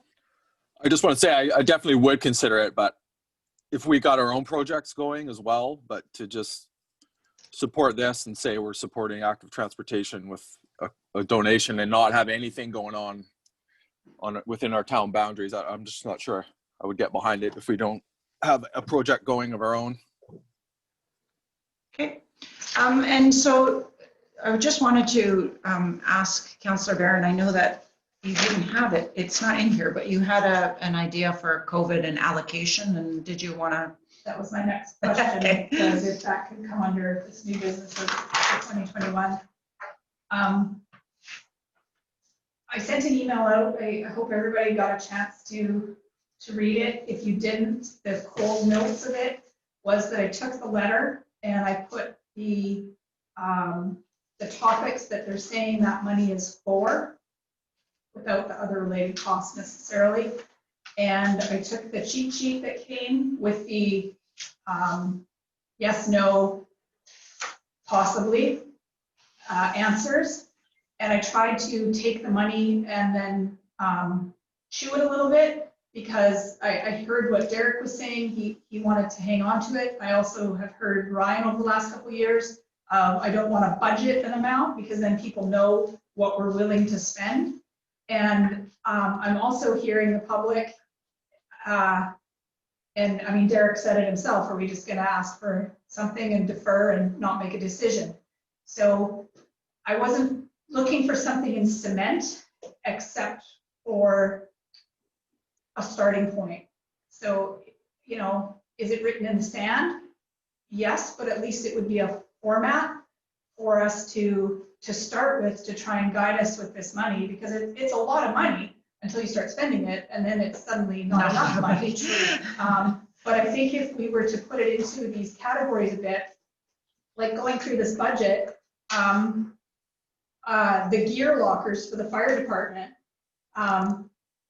Speaker 2: I just want to say I definitely would consider it, but if we got our own projects going as well, but to just support this and say we're supporting active transportation with a donation and not have anything going on within our town boundaries, I'm just not sure I would get behind it if we don't have a project going of our own.
Speaker 1: Okay, and so I just wanted to ask Councillor Barron, I know that you didn't have it, it's not in here, but you had an idea for COVID and allocation, and did you want to?
Speaker 4: That was my next question,
Speaker 1: Okay.
Speaker 4: because if that could come under this new business for 2021. I sent an email out. I hope everybody got a chance to read it. If you didn't, the cold notes of it was that I took the letter and I put the topics that they're saying that money is for, without the other related costs necessarily. And I took the cheat sheet that came with the yes, no, possibly answers. And I tried to take the money and then chew it a little bit, because I heard what Derek was saying. He wanted to hang on to it. I also have heard Ryan over the last couple of years. I don't want to budget an amount, because then people know what we're willing to spend. And I'm also hearing the public, and I mean, Derek said it himself, are we just going to ask for something and defer and not make a decision? So I wasn't looking for something in cement, except for a starting point. So, is it written in the sand? Yes, but at least it would be a format for us to start with, to try and guide us with this money, because it's a lot of money until you start spending it, and then it's suddenly not enough money. But I think if we were to put it into these categories a bit, like going through this budget, the gear lockers for the fire department,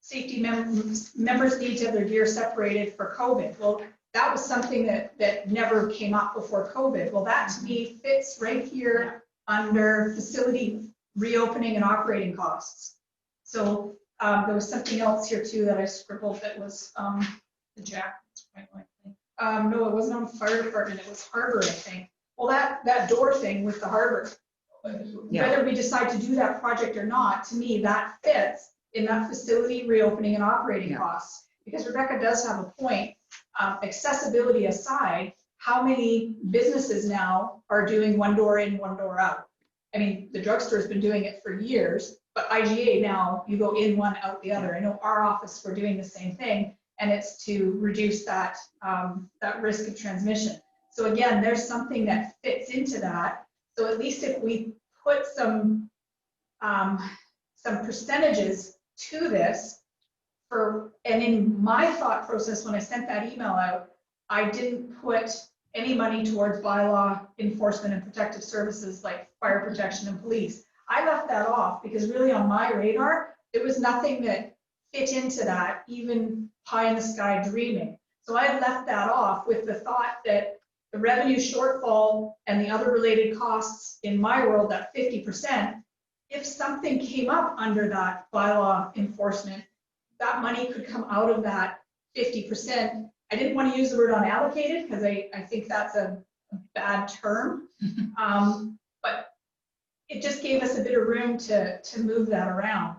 Speaker 4: safety members need to have their gear separated for COVID. Well, that was something that never came up before COVID. Well, that to me fits right here under facility reopening and operating costs. So there was something else here too that I scribbled that was
Speaker 7: The jack. quite likely.
Speaker 4: no, it wasn't on the fire department, it was harbor, I think. Well, that door thing with the harbor,
Speaker 1: Yeah.
Speaker 4: whether we decide to do that project or not, to me, that fits in that facility reopening and operating
Speaker 1: Yeah.
Speaker 4: costs. Because Rebecca does have a point, accessibility aside, how many businesses now are doing one door in, one door out? I mean, the drugstore's been doing it for years, but IGA now, you go in one, out the other. I know our office, we're doing the same thing, and it's to reduce that, that risk of transmission. So again, there's something that fits into that. So at least if we put some percentages to this and in my thought process, when I sent that email out, I didn't put any money towards bylaw enforcement and protective services like fire protection and police. I left that off because really on my radar, there was nothing that fit into that, even pie in the sky dreaming. So I left that off with the thought that the revenue shortfall and the other related costs in my world, that 50%, if something came up under that bylaw enforcement, that money could come out of that 50%. I didn't want to use the word unallocated because I think that's a bad term. But it just gave us a bit of room to move that around.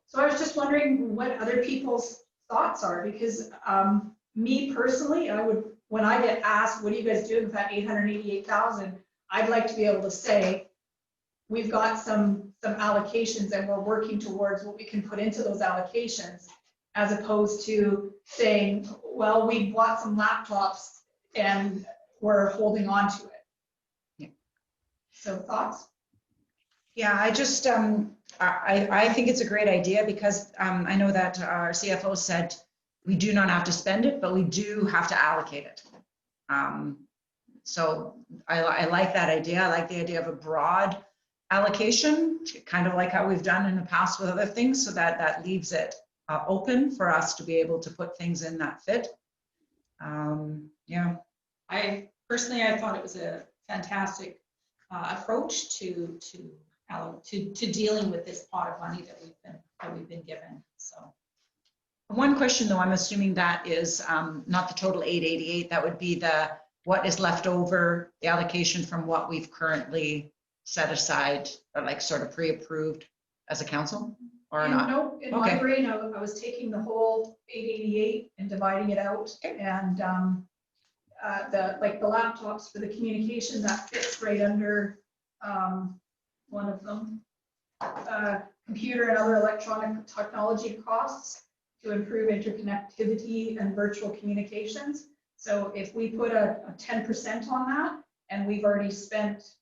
Speaker 4: So I was just wondering what other people's thoughts are, because me personally, when I get asked, what are you guys doing with that 888,000? I'd like to be able to say, we've got some allocations and we're working towards what we can put into those allocations, as opposed to saying, well, we bought some laptops and we're holding on to it.
Speaker 1: Yeah.
Speaker 4: So thoughts?
Speaker 1: Yeah, I just, I think it's a great idea because I know that our CFO said we do not have to spend it, but we do have to allocate it. So I like that idea. I like the idea of a broad allocation, kind of like how we've done in the past with other things, so that leaves it open for us to be able to put things in that fit. Yeah.
Speaker 7: I thought it was a fantastic approach to dealing with this pot of money that we've been given. So
Speaker 1: One question though, I'm assuming that is not the total 888, that would be what is left over, the allocation from what we've currently set aside, or like sort of pre-approved as a council, or not?
Speaker 4: No, in my
Speaker 1: Okay.
Speaker 4: brain, I was taking the whole 888 and dividing it out, and the laptops for the communication, that fits right under one of them. Computer and other electronic technology costs to improve interconnectivity and virtual communications. So if we put a 10% on that, and we've already spent,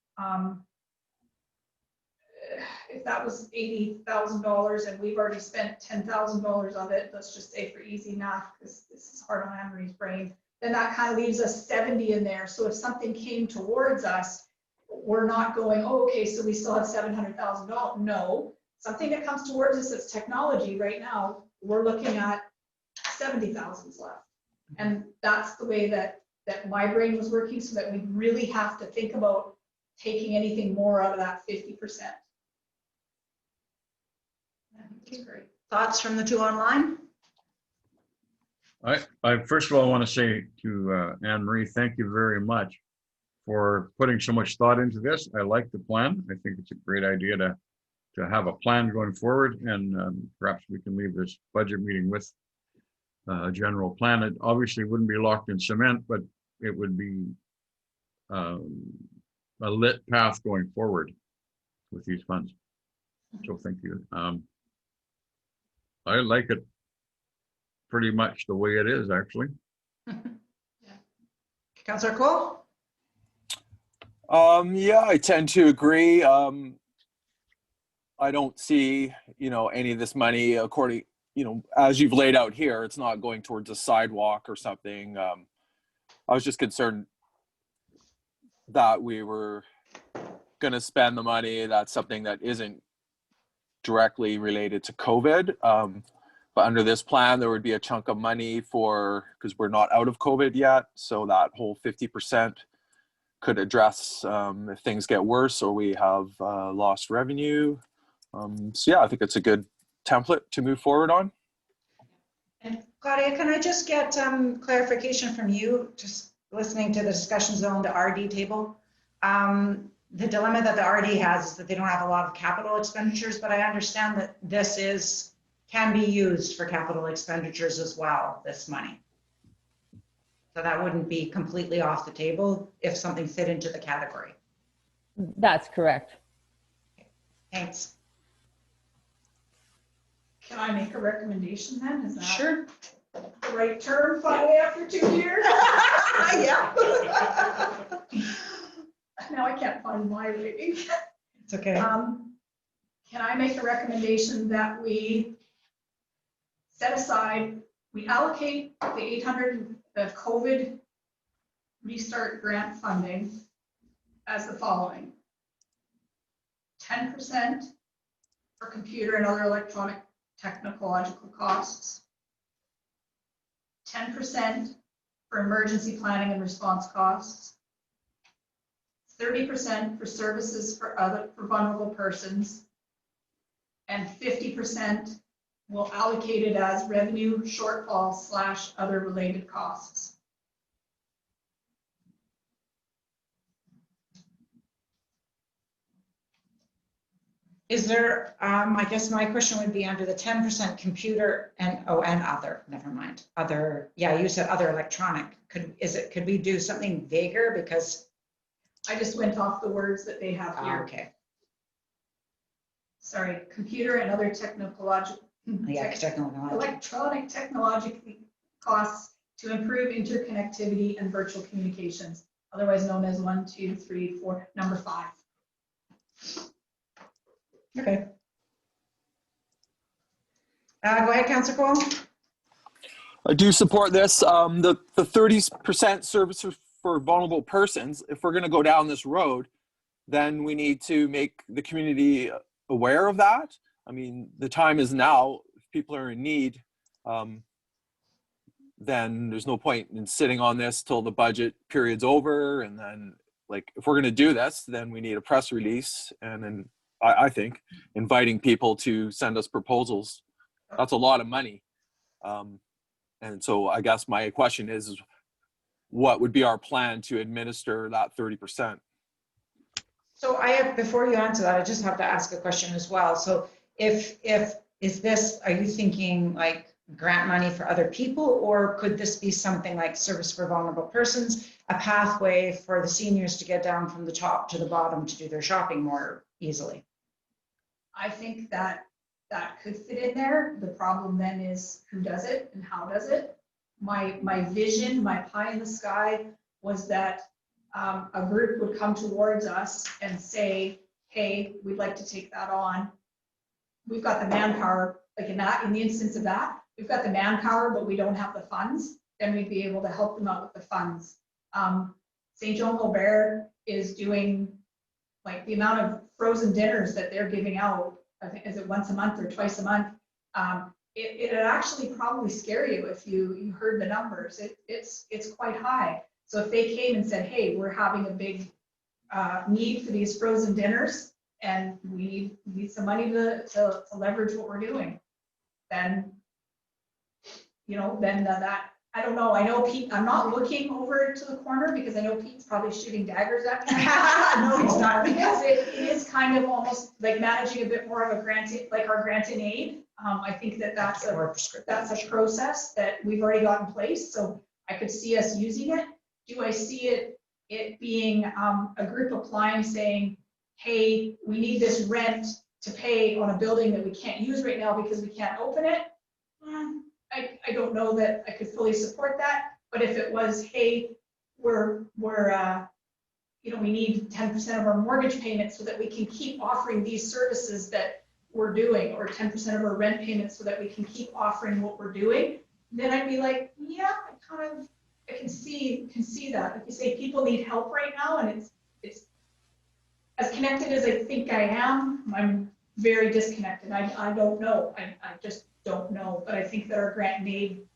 Speaker 4: if that was $80,000 and we've already spent $10,000 of it, let's just say for easy math, because this is hard on Anne-Marie's brain, then that kind of leaves us 70 in there. So if something came towards us, we're not going, oh, okay, so we still have $700,000. No, something that comes towards us that's technology right now, we're looking at 70,000 left. And that's the way that my brain was working, so that we really have to think about taking anything more out of that 50%.
Speaker 1: Okay, great. Thoughts from the two online?
Speaker 5: I first of all, I want to say to Anne-Marie, thank you very much for putting so much thought into this. I like the plan. I think it's a great idea to have a plan going forward, and perhaps we can leave this budget meeting with a general plan. It obviously wouldn't be locked in cement, but it would be a lit path going forward with these funds. So thank you. I like it pretty much the way it is, actually.
Speaker 1: Councillor Cole?
Speaker 2: Yeah, I tend to agree. I don't see, any of this money according, as you've laid out here, it's not going towards a sidewalk or something. I was just concerned that we were going to spend the money. That's something that isn't directly related to COVID. But under this plan, there would be a chunk of money for, because we're not out of COVID yet, so that whole 50% could address if things get worse or we have lost revenue. So yeah, I think it's a good template to move forward on.
Speaker 1: And Claudia, can I just get clarification from you, just listening to the discussion zone, the RD table? The dilemma that the RD has is that they don't have a lot of capital expenditures, but I understand that this can be used for capital expenditures as well, this money. So that wouldn't be completely off the table if something fit into the category.
Speaker 6: That's correct.
Speaker 1: Thanks.
Speaker 4: Can I make a recommendation then? Is that
Speaker 1: Sure.
Speaker 4: the right term finally after 2 years?
Speaker 1: Yeah.
Speaker 4: Now I can't find my rating.
Speaker 1: It's okay.
Speaker 4: Can I make a recommendation that we set aside, we allocate the 800, the COVID restart grant funding as the following. 10% for computer and other electronic technological costs. 10% for emergency planning and response costs. 30% for services for vulnerable persons, and 50% will allocate it as revenue shortfall / other related costs.
Speaker 1: Is there, I guess my question would be under the 10% computer and other, never mind, other, yeah, you said other electronic. Could we do something vaguer because?
Speaker 4: I just went off the words that they have here.
Speaker 1: Okay.
Speaker 4: Sorry, computer and other technological.
Speaker 1: Yeah,
Speaker 4: Electronic technological costs to improve interconnectivity and virtual communications, otherwise known as 1, 2, 3, 4, number 5.
Speaker 1: Okay. Go ahead, Councillor Cole.
Speaker 2: I do support this. The 30% services for vulnerable persons, if we're going to go down this road, then we need to make the community aware of that. I mean, the time is now. If people are in need, then there's no point in sitting on this till the budget period's over. And then, like, if we're going to do this, then we need a press release, and then I think inviting people to send us proposals. That's a lot of money. And so I guess my question is what would be our plan to administer that 30%?
Speaker 1: So I have, before you answer that, I just have to ask a question as well. So is this, are you thinking like grant money for other people, or could this be something like service for vulnerable persons, a pathway for the seniors to get down from the top to the bottom to do their shopping more easily?
Speaker 4: I think that could fit in there. The problem then is who does it and how does it? My vision, my pie in the sky was that a group would come towards us and say, hey, we'd like to take that on. We've got the manpower, like in the instance of that, we've got the manpower, but we don't have the funds. Then we'd be able to help them out with the funds. St. John Colbert is doing, like, the amount of frozen dinners that they're giving out, I think, is it once a month or twice a month? It'd actually probably scare you if you heard the numbers. It's quite high. So if they came and said, hey, we're having a big need for these frozen dinners and we need some money to leverage what we're doing, then, that, I don't know. I know Pete, I'm not looking over to the corner because I know Pete's probably shooting daggers at me.
Speaker 1: No, he's not.
Speaker 4: Because it is kind of almost like managing a bit more of a grant, like our grant in aid. I think that's a process that we've already got in place. So I could see us using it. Do I see it being a group applying saying, hey, we need this rent to pay on a building that we can't use right now because we can't open it? I don't know that I could fully support that. But if it was, hey, we need 10% of our mortgage payments so that we can keep offering these services that we're doing, or 10% of our rent payments so that we can keep offering what we're doing, then I'd be like, yeah, I can see that. If you say people need help right now, and it's as connected as I think I am, I'm very disconnected. I don't know. I just don't know, but I think that our grant and aid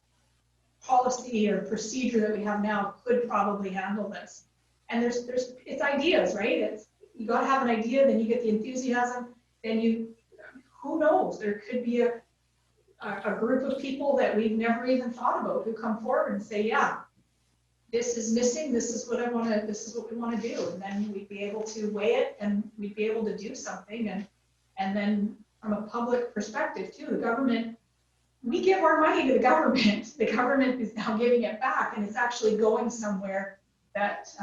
Speaker 4: policy or procedure that we have now could probably handle this. And it's ideas, right? You gotta have an idea, then you get the enthusiasm, then who knows? There could be a group of people that we've never even thought about who come forward and say, yeah, this is missing, this is what we wanna do. And then we'd be able to weigh it and we'd be able to do something. And then from a public perspective too, the government, we give our money to the government. The government is now giving it back and it's actually going somewhere that's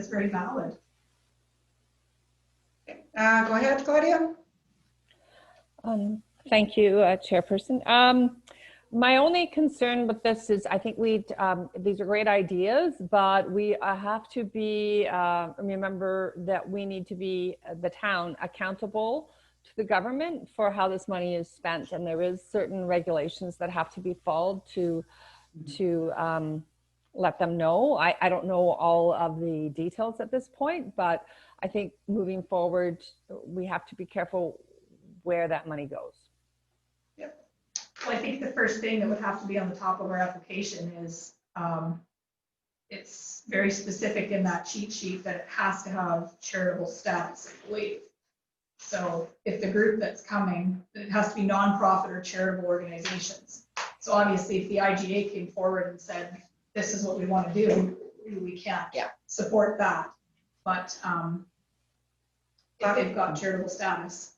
Speaker 4: very valid.
Speaker 1: Go ahead, Claudia.
Speaker 6: Thank you, Chairperson. My only concern with this is I think these are great ideas, but we have to remember that we need to be, the town, accountable to the government for how this money is spent. And there is certain regulations that have to be followed to let them know. I don't know all of the details at this point, but I think moving forward, we have to be careful where that money goes.
Speaker 4: Yep. Well, I think the first thing that would have to be on the top of our application is it's very specific in that cheat sheet that it has to have charitable status, I believe. So if the group that's coming, it has to be nonprofit or charitable organizations. So obviously if the IGA came forward and said, this is what we want to do, we can't support that. But if they've got charitable status.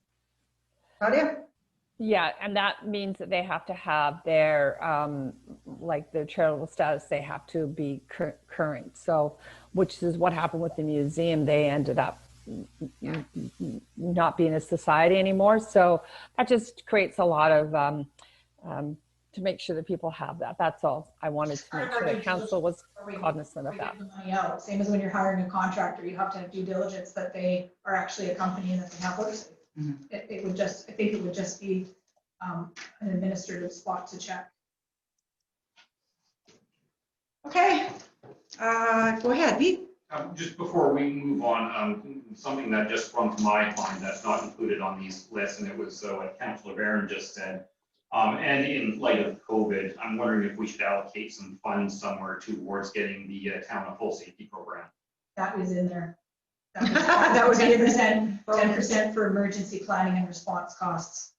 Speaker 1: Claudia?
Speaker 6: Yeah, and that means that they have to have their, like their charitable status, they have to be current. So, which is what happened with the museum. They ended up not being a society anymore. So that just creates a lot of, to make sure that people have that. That's all. I wanted to make sure that council was cognizant of that.
Speaker 4: Same as when you're hiring a contractor, you have to have due diligence that they are actually a company and that they have work safe. It would just, I think it would just be an administrative spot to check.
Speaker 1: Okay, go ahead, Pete.
Speaker 3: Just before we move on, something that just sprung to my mind that's not included on these lists, and it was what Councillor Barron just said. And in light of COVID, I'm wondering if we should allocate some funds somewhere towards getting the town a full safety program.
Speaker 4: That was in there. That was 10% for emergency planning and response costs.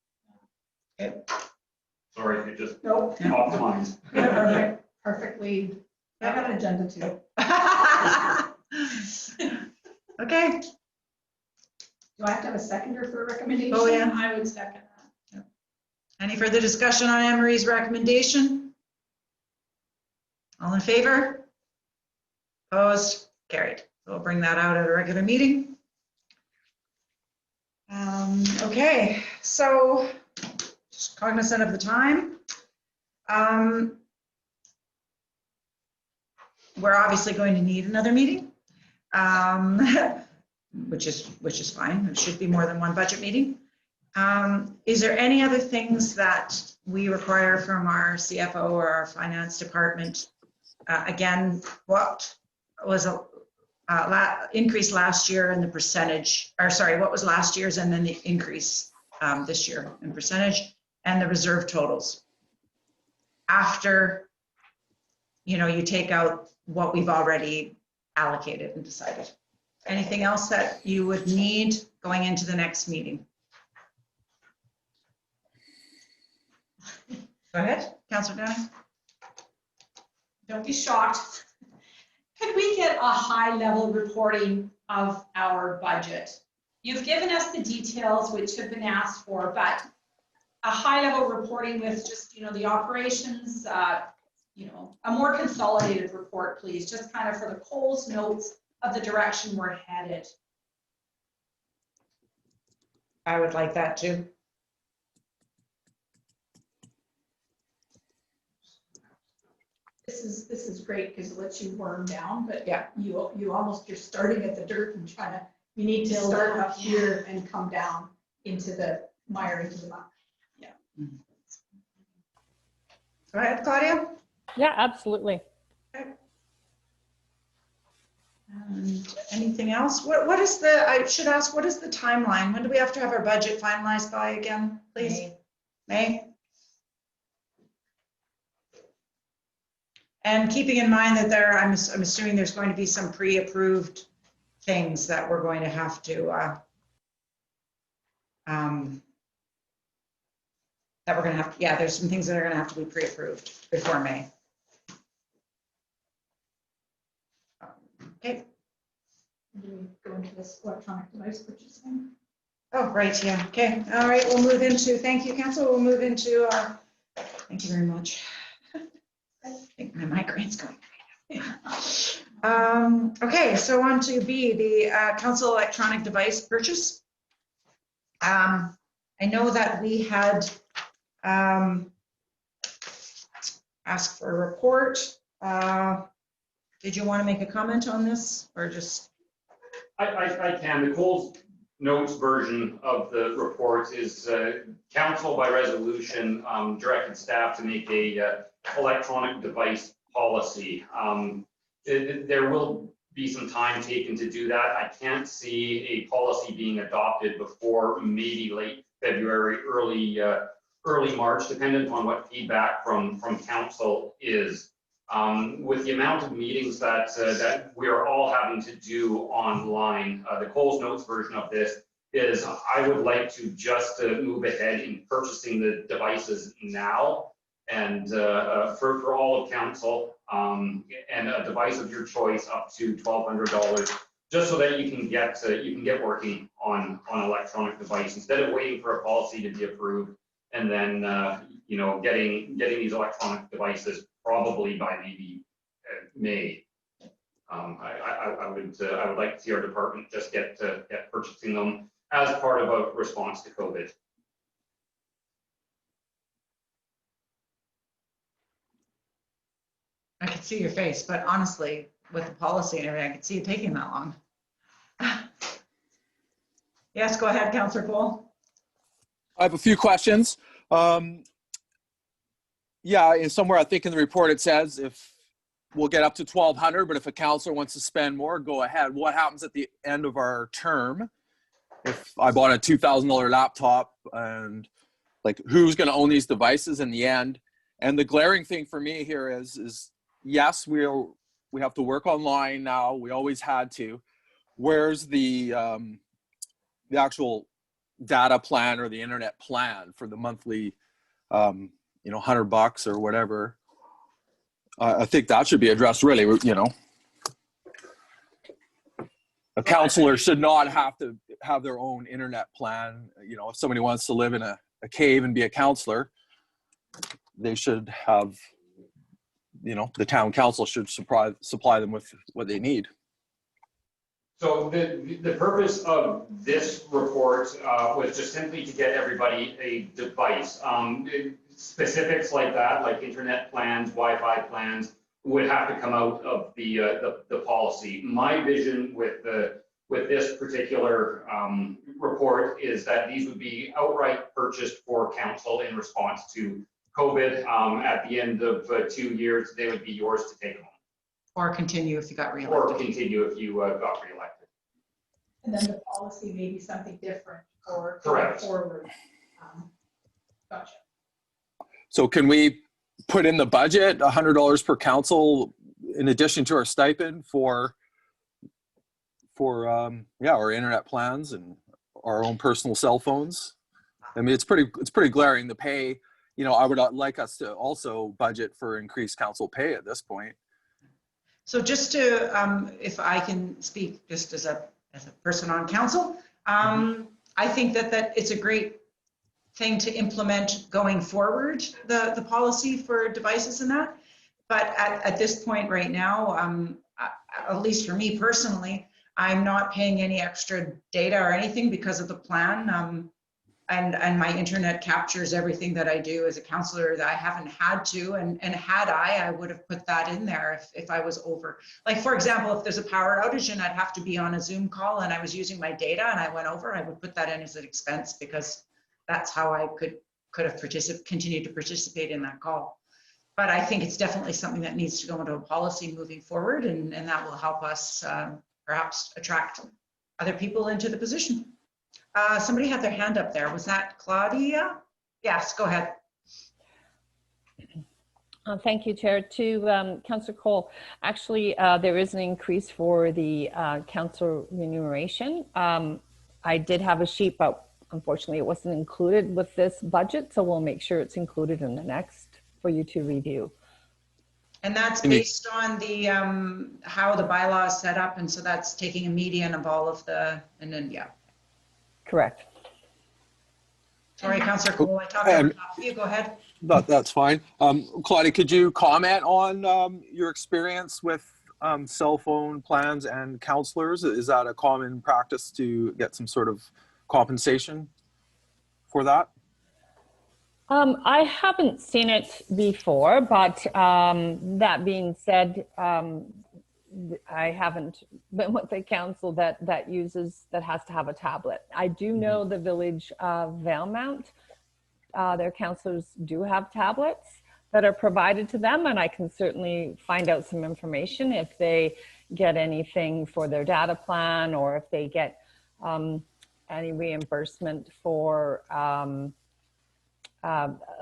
Speaker 3: Sorry, it just
Speaker 4: Nope.
Speaker 3: popped to mind.
Speaker 4: Perfectly. I got an agenda too.
Speaker 1: Okay.
Speaker 4: Do I have to have a seconder for a recommendation?
Speaker 1: Oh, yeah.
Speaker 7: I would second that.
Speaker 1: Any further discussion on Anne Marie's recommendation? All in favor? Opposed? Carried. We'll bring that out at a regular meeting. Okay, so just cognizant of the time. We're obviously going to need another meeting, which is fine. It should be more than one budget meeting. Is there any other things that we require from our CFO or our finance department? Again, what was increase last year and the percentage, or sorry, what was last year's and then the increase this year in percentage and the reserve totals after, you take out what we've already allocated and decided. Anything else that you would need going into the next meeting? Go ahead, Councillor Downing.
Speaker 7: Don't be shocked. Could we get a high-level reporting of our budget? You've given us the details which have been asked for, but a high-level reporting with just, the operations, a more consolidated report, please, just kind of for the Coles notes of the direction we're headed.
Speaker 1: I would like that too.
Speaker 4: This is great because it lets you worm down, but
Speaker 1: Yeah.
Speaker 4: you're starting at the dirt and you need to start up here and come down into the mire, into the muck.
Speaker 1: Go ahead, Claudia.
Speaker 6: Yeah, absolutely.
Speaker 1: And anything else? What is the, I should ask, what is the timeline? When do we have to have our budget finalized by again, please? May? And keeping in mind that I'm assuming there's going to be some pre-approved things that we're going to have to, there's some things that are going to have to be pre-approved before May. Okay.
Speaker 4: Do we go into this electronic device purchasing?
Speaker 1: Oh, right, yeah, okay, all right, we'll move into, thank you, council, we'll move into, thank you very much. I think my migraine's going. Okay, so on to B, the council electronic device purchase. I know that we had asked for a report. Did you want to make a comment on this or just?
Speaker 3: I can. The Coles Notes version of the report is council by resolution directed staff to make a electronic device policy. There will be some time taken to do that. I can't see a policy being adopted before maybe late February, early March, dependent on what feedback from council is. With the amount of meetings that we are all having to do online, the Coles Notes version of this is I would like to just move ahead in purchasing the devices now, and for all of council, and a device of your choice up to $1,200, just so that you can get working on electronic device instead of waiting for a policy to be approved and then getting these electronic devices probably by maybe May. I would like to see our department just get purchasing them as part of a response to COVID.
Speaker 1: I could see your face, but honestly, with the policy and everything, I could see it taking that long. Yes, go ahead, Councillor Cole.
Speaker 2: I have a few questions. Yeah, and somewhere I think in the report it says if we'll get up to 1,200, but if a councillor wants to spend more, go ahead. What happens at the end of our term if I bought a $2,000 laptop, and like who's going to own these devices in the end? And the glaring thing for me here is yes, we have to work online now. We always had to. Where's the actual data plan or the internet plan for the monthly, $100 or whatever? I think that should be addressed really, A councillor should not have to have their own internet plan. If somebody wants to live in a cave and be a councillor, they should have, the town council should supply them with what they need.
Speaker 3: So the purpose of this report was just simply to get everybody a device. Specifics like that, like internet plans, Wi-Fi plans, would have to come out of the policy. My vision with this particular report is that these would be outright purchased for council in response to COVID. At the end of 2 years, they would be yours to take home.
Speaker 1: Or continue if you got reelected.
Speaker 3: Or continue if you got reelected.
Speaker 4: And then the policy may be something different or
Speaker 3: Correct.
Speaker 4: forward. Gotcha.
Speaker 2: So can we put in the budget $100 per council in addition to our stipend for our internet plans and our own personal cell phones? I mean, it's pretty glaring. The pay, I would like us to also budget for increased council pay at this point.
Speaker 1: So just to, if I can speak just as a person on council, I think that it's a great thing to implement going forward, the policy for devices and that. But at this point right now, at least for me personally, I'm not paying any extra data or anything because of the plan. And my internet captures everything that I do as a councillor that I haven't had to. And had I would have put that in there if I was over. Like, for example, if there's a power outage and I'd have to be on a Zoom call and I was using my data and I went over, I would put that in as an expense because that's how I could have continued to participate in that call. But I think it's definitely something that needs to go into a policy moving forward, and that will help us perhaps attract other people into the position. Somebody had their hand up there. Was that Claudia? Yes, go ahead.
Speaker 6: Thank you, Chair. To Councillor Cole, actually, there is an increase for the council remuneration. I did have a sheet, but unfortunately it wasn't included with this budget, so we'll make sure it's included in the next for you to review.
Speaker 1: And that's based on the, how the bylaw is set up, and so that's taking a median of all of the, and then, yeah.
Speaker 6: Correct.
Speaker 1: Sorry, Councillor Cole, I talked over top of you, go ahead.
Speaker 2: That's fine. Claudia, could you comment on your experience with cell phone plans and counselors? Is that a common practice to get some sort of compensation for that?
Speaker 6: I haven't seen it before, but that being said, I haven't been with a council that has to have a tablet. I do know the village of Valemount, their councillors do have tablets that are provided to them, and I can certainly find out some information if they get anything for their data plan, or if they get any reimbursement for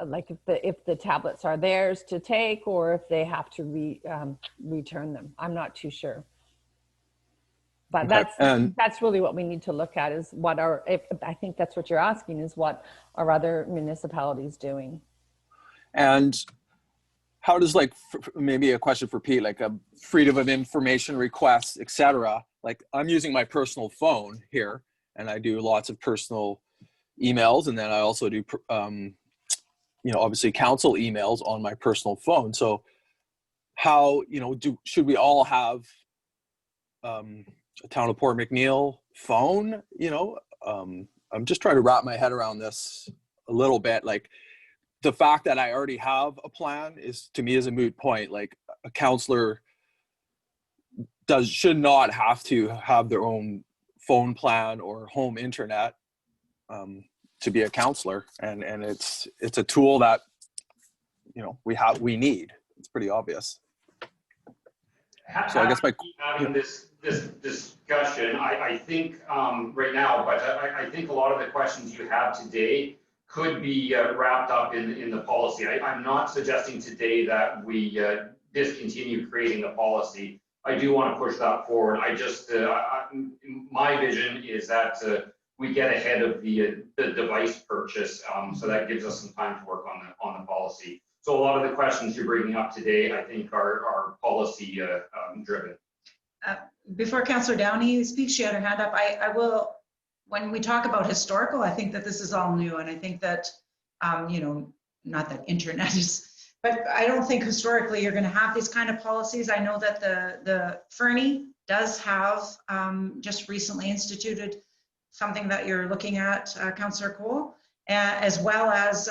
Speaker 6: like if the tablets are theirs to take, or if they have to return them. I'm not too sure. But
Speaker 2: Okay.
Speaker 6: that's really what we need to look at, is what I think that's what you're asking, is what are other municipalities doing?
Speaker 2: And how does, like, maybe a question for Pete, like a freedom of information requests, etc. Like, I'm using my personal phone here, and I do lots of personal emails, and then I also do, you know, obviously council emails on my personal phone. So how, you know, should we all have a Town of Port McNeill phone? You know, I'm just trying to wrap my head around this a little bit. Like, the fact that I already have a plan is, to me, is a moot point. Like, a counselor should not have to have their own phone plan or home internet to be a counselor, and it's a tool that, you know, we need. It's pretty obvious. So I guess
Speaker 3: having this discussion, I think right now, but I think a lot of the questions you have today could be wrapped up in the policy. I'm not suggesting today that we discontinue creating the policy. I do want to push that forward. I just, my vision is that we get ahead of the device purchase, so that gives us some time to work on the policy. So a lot of the questions you're bringing up today, I think, are policy driven.
Speaker 1: Before Councillor Downey speaks, she had her hand up. I will, when we talk about historical, I think that this is all new, and I think that, you know, not that internet is, but I don't think historically you're going to have these kind of policies. I know that the Fernie does have just recently instituted something that you're looking at, Councillor Cole, as well as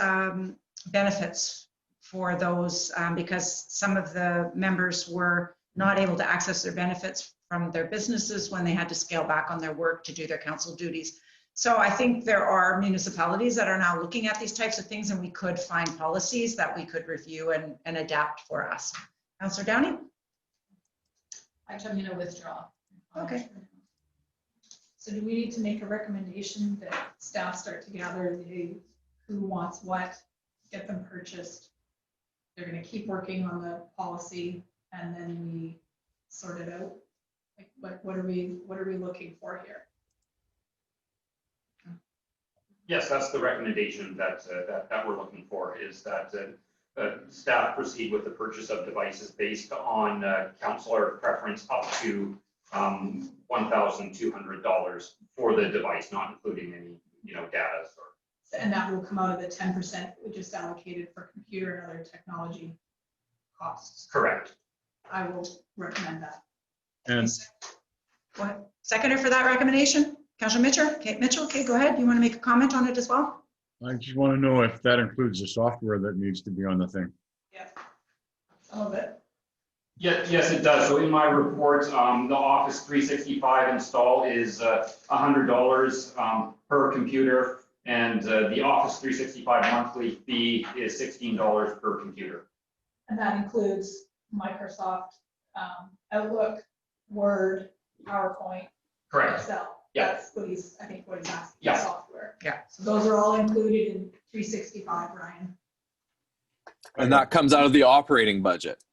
Speaker 1: benefits for those, because some of the members were not able to access their benefits from their businesses when they had to scale back on their work to do their council duties. So I think there are municipalities that are now looking at these types of things, and we could find policies that we could review and adapt for us. Councillor Downey?
Speaker 4: I'm going to withdraw.
Speaker 1: Okay.
Speaker 4: So do we need to make a recommendation that staff start to gather who wants what, get them purchased? They're going to keep working on the policy, and then we sort it out. Like, what are we looking for here?
Speaker 3: Yes, that's the recommendation that we're looking for, is that staff proceed with the purchase of devices based on councillor preference up to $1,200 for the device, not including any, you know, data.
Speaker 4: And that will come out of the 10% we just allocated for computer and other technology costs.
Speaker 3: Correct.
Speaker 4: I will recommend that.
Speaker 5: And
Speaker 1: What? Seconder for that recommendation? Councillor Mitchell? Okay, Mitchell, okay, go ahead. You want to make a comment on it as well?
Speaker 5: I just want to know if that includes the software that needs to be on the thing.
Speaker 4: Yeah, some of it.
Speaker 3: Yes, it does. So in my report, the Office 365 install is $100 per computer, and the Office 365 monthly fee is $16 per computer.
Speaker 4: And that includes Microsoft Outlook, Word, PowerPoint,
Speaker 3: Correct.
Speaker 4: Excel.
Speaker 3: Yeah.
Speaker 4: That's what he's asking,
Speaker 3: Yeah.
Speaker 4: software.
Speaker 1: Yeah.
Speaker 4: So those are all included in 365, Ryan.
Speaker 2: And that comes out of the operating budget,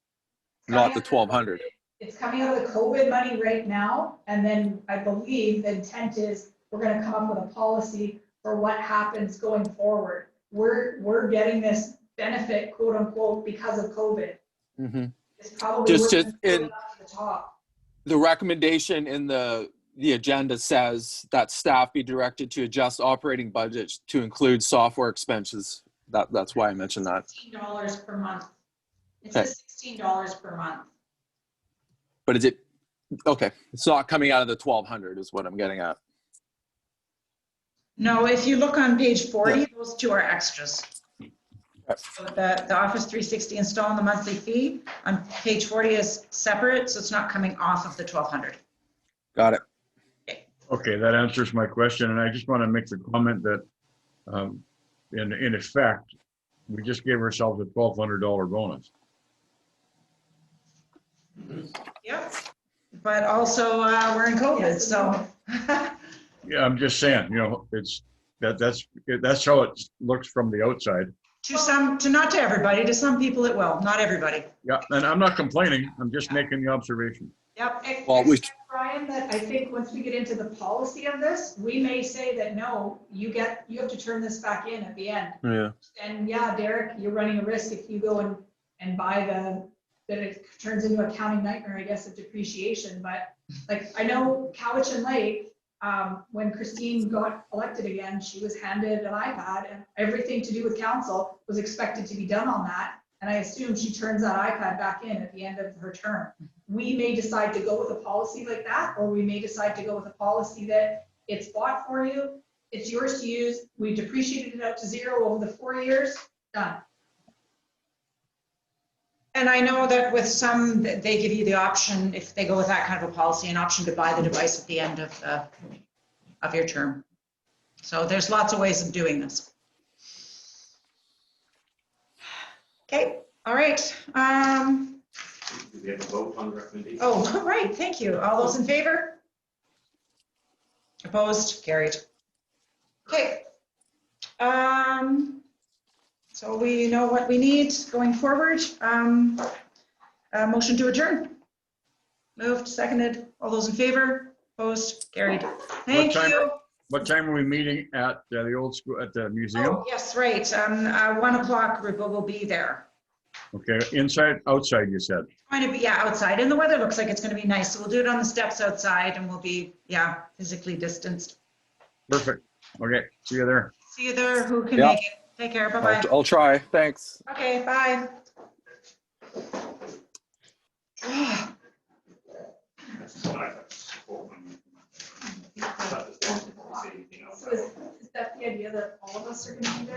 Speaker 2: not the 1,200.
Speaker 4: It's coming out of the COVID money right now, and then I believe the intent is we're gonna come up with a policy for what happens going forward. We're getting this benefit, quote unquote, because of COVID.
Speaker 2: Mhm.
Speaker 4: It's probably
Speaker 2: Just
Speaker 4: worth
Speaker 2: in-
Speaker 4: it up to the top.
Speaker 2: The recommendation in the agenda says that staff be directed to adjust operating budgets to include software expenses. That's why I mentioned that.
Speaker 7: $16 per month. It
Speaker 2: Okay.
Speaker 7: says $16 per month.
Speaker 2: But is it, okay, it's not coming out of the 1,200 is what I'm getting at.
Speaker 1: No, if you look on page 40, those two are extras.
Speaker 2: Okay.
Speaker 1: So the Office 360 install and the monthly fee on page 40 is separate, so it's not coming off of the 1,200.
Speaker 2: Got it.
Speaker 5: Okay, that answers my question, and I just want to make the comment that, in effect, we just gave ourselves a $1,200 bonus.
Speaker 1: Yep. But also, we're in COVID, so.
Speaker 5: Yeah, I'm just saying, you know, that's how it looks from the outside.
Speaker 1: Not to everybody, to some people it will, not everybody.
Speaker 5: Yeah, and I'm not complaining, I'm just making the observation.
Speaker 1: Yep.
Speaker 2: Well, we-
Speaker 4: Except, Brian, that I think once we get into the policy of this, we may say that, no, you have to turn this back in at the end.
Speaker 2: Yeah. And
Speaker 4: Yeah, Derek, you're running a risk if you go and buy that it turns into a accounting nightmare, I guess, of depreciation. But like, I know Cowichan Lake, when Christine got elected again, she was handed an iPad and everything to do with council was expected to be done on that. And I assume she turns that iPad back in at the end of her term. We may decide to go with a policy like that, or we may decide to go with a policy that it's bought for you, it's yours to use, we depreciated it out to zero over the 4 years, done.
Speaker 1: And I know that with some, they give you the option, if they go with that kind of a policy, an option to buy the device at the end of your term. So there's lots of ways of doing this. Okay, all right.
Speaker 3: Do we have a vote on the recommendation?
Speaker 1: Oh, right, thank you. All those in favor? Opposed? Carried. Okay. So we know what we need going forward. Motion to adjourn. Moved, seconded. All those in favor? Opposed? Carried. Thank
Speaker 5: time?
Speaker 1: you.
Speaker 5: What time are we meeting at the old school, at the museum?
Speaker 1: Oh, yes, right. 1 o'clock, Rupa will be there.
Speaker 5: Okay, inside, outside, you said?
Speaker 1: Going to be, yeah, outside. And the weather looks like it's going to be nice. So we'll do it on the steps outside and we'll be, yeah, physically distanced.
Speaker 5: Perfect. Okay, see you there.
Speaker 1: See you there. Who can
Speaker 2: Yeah.
Speaker 1: make it? Take care. Bye-bye.
Speaker 2: I'll try. Thanks.
Speaker 1: Okay, bye.
Speaker 4: So is that the idea that all of us are gonna be there?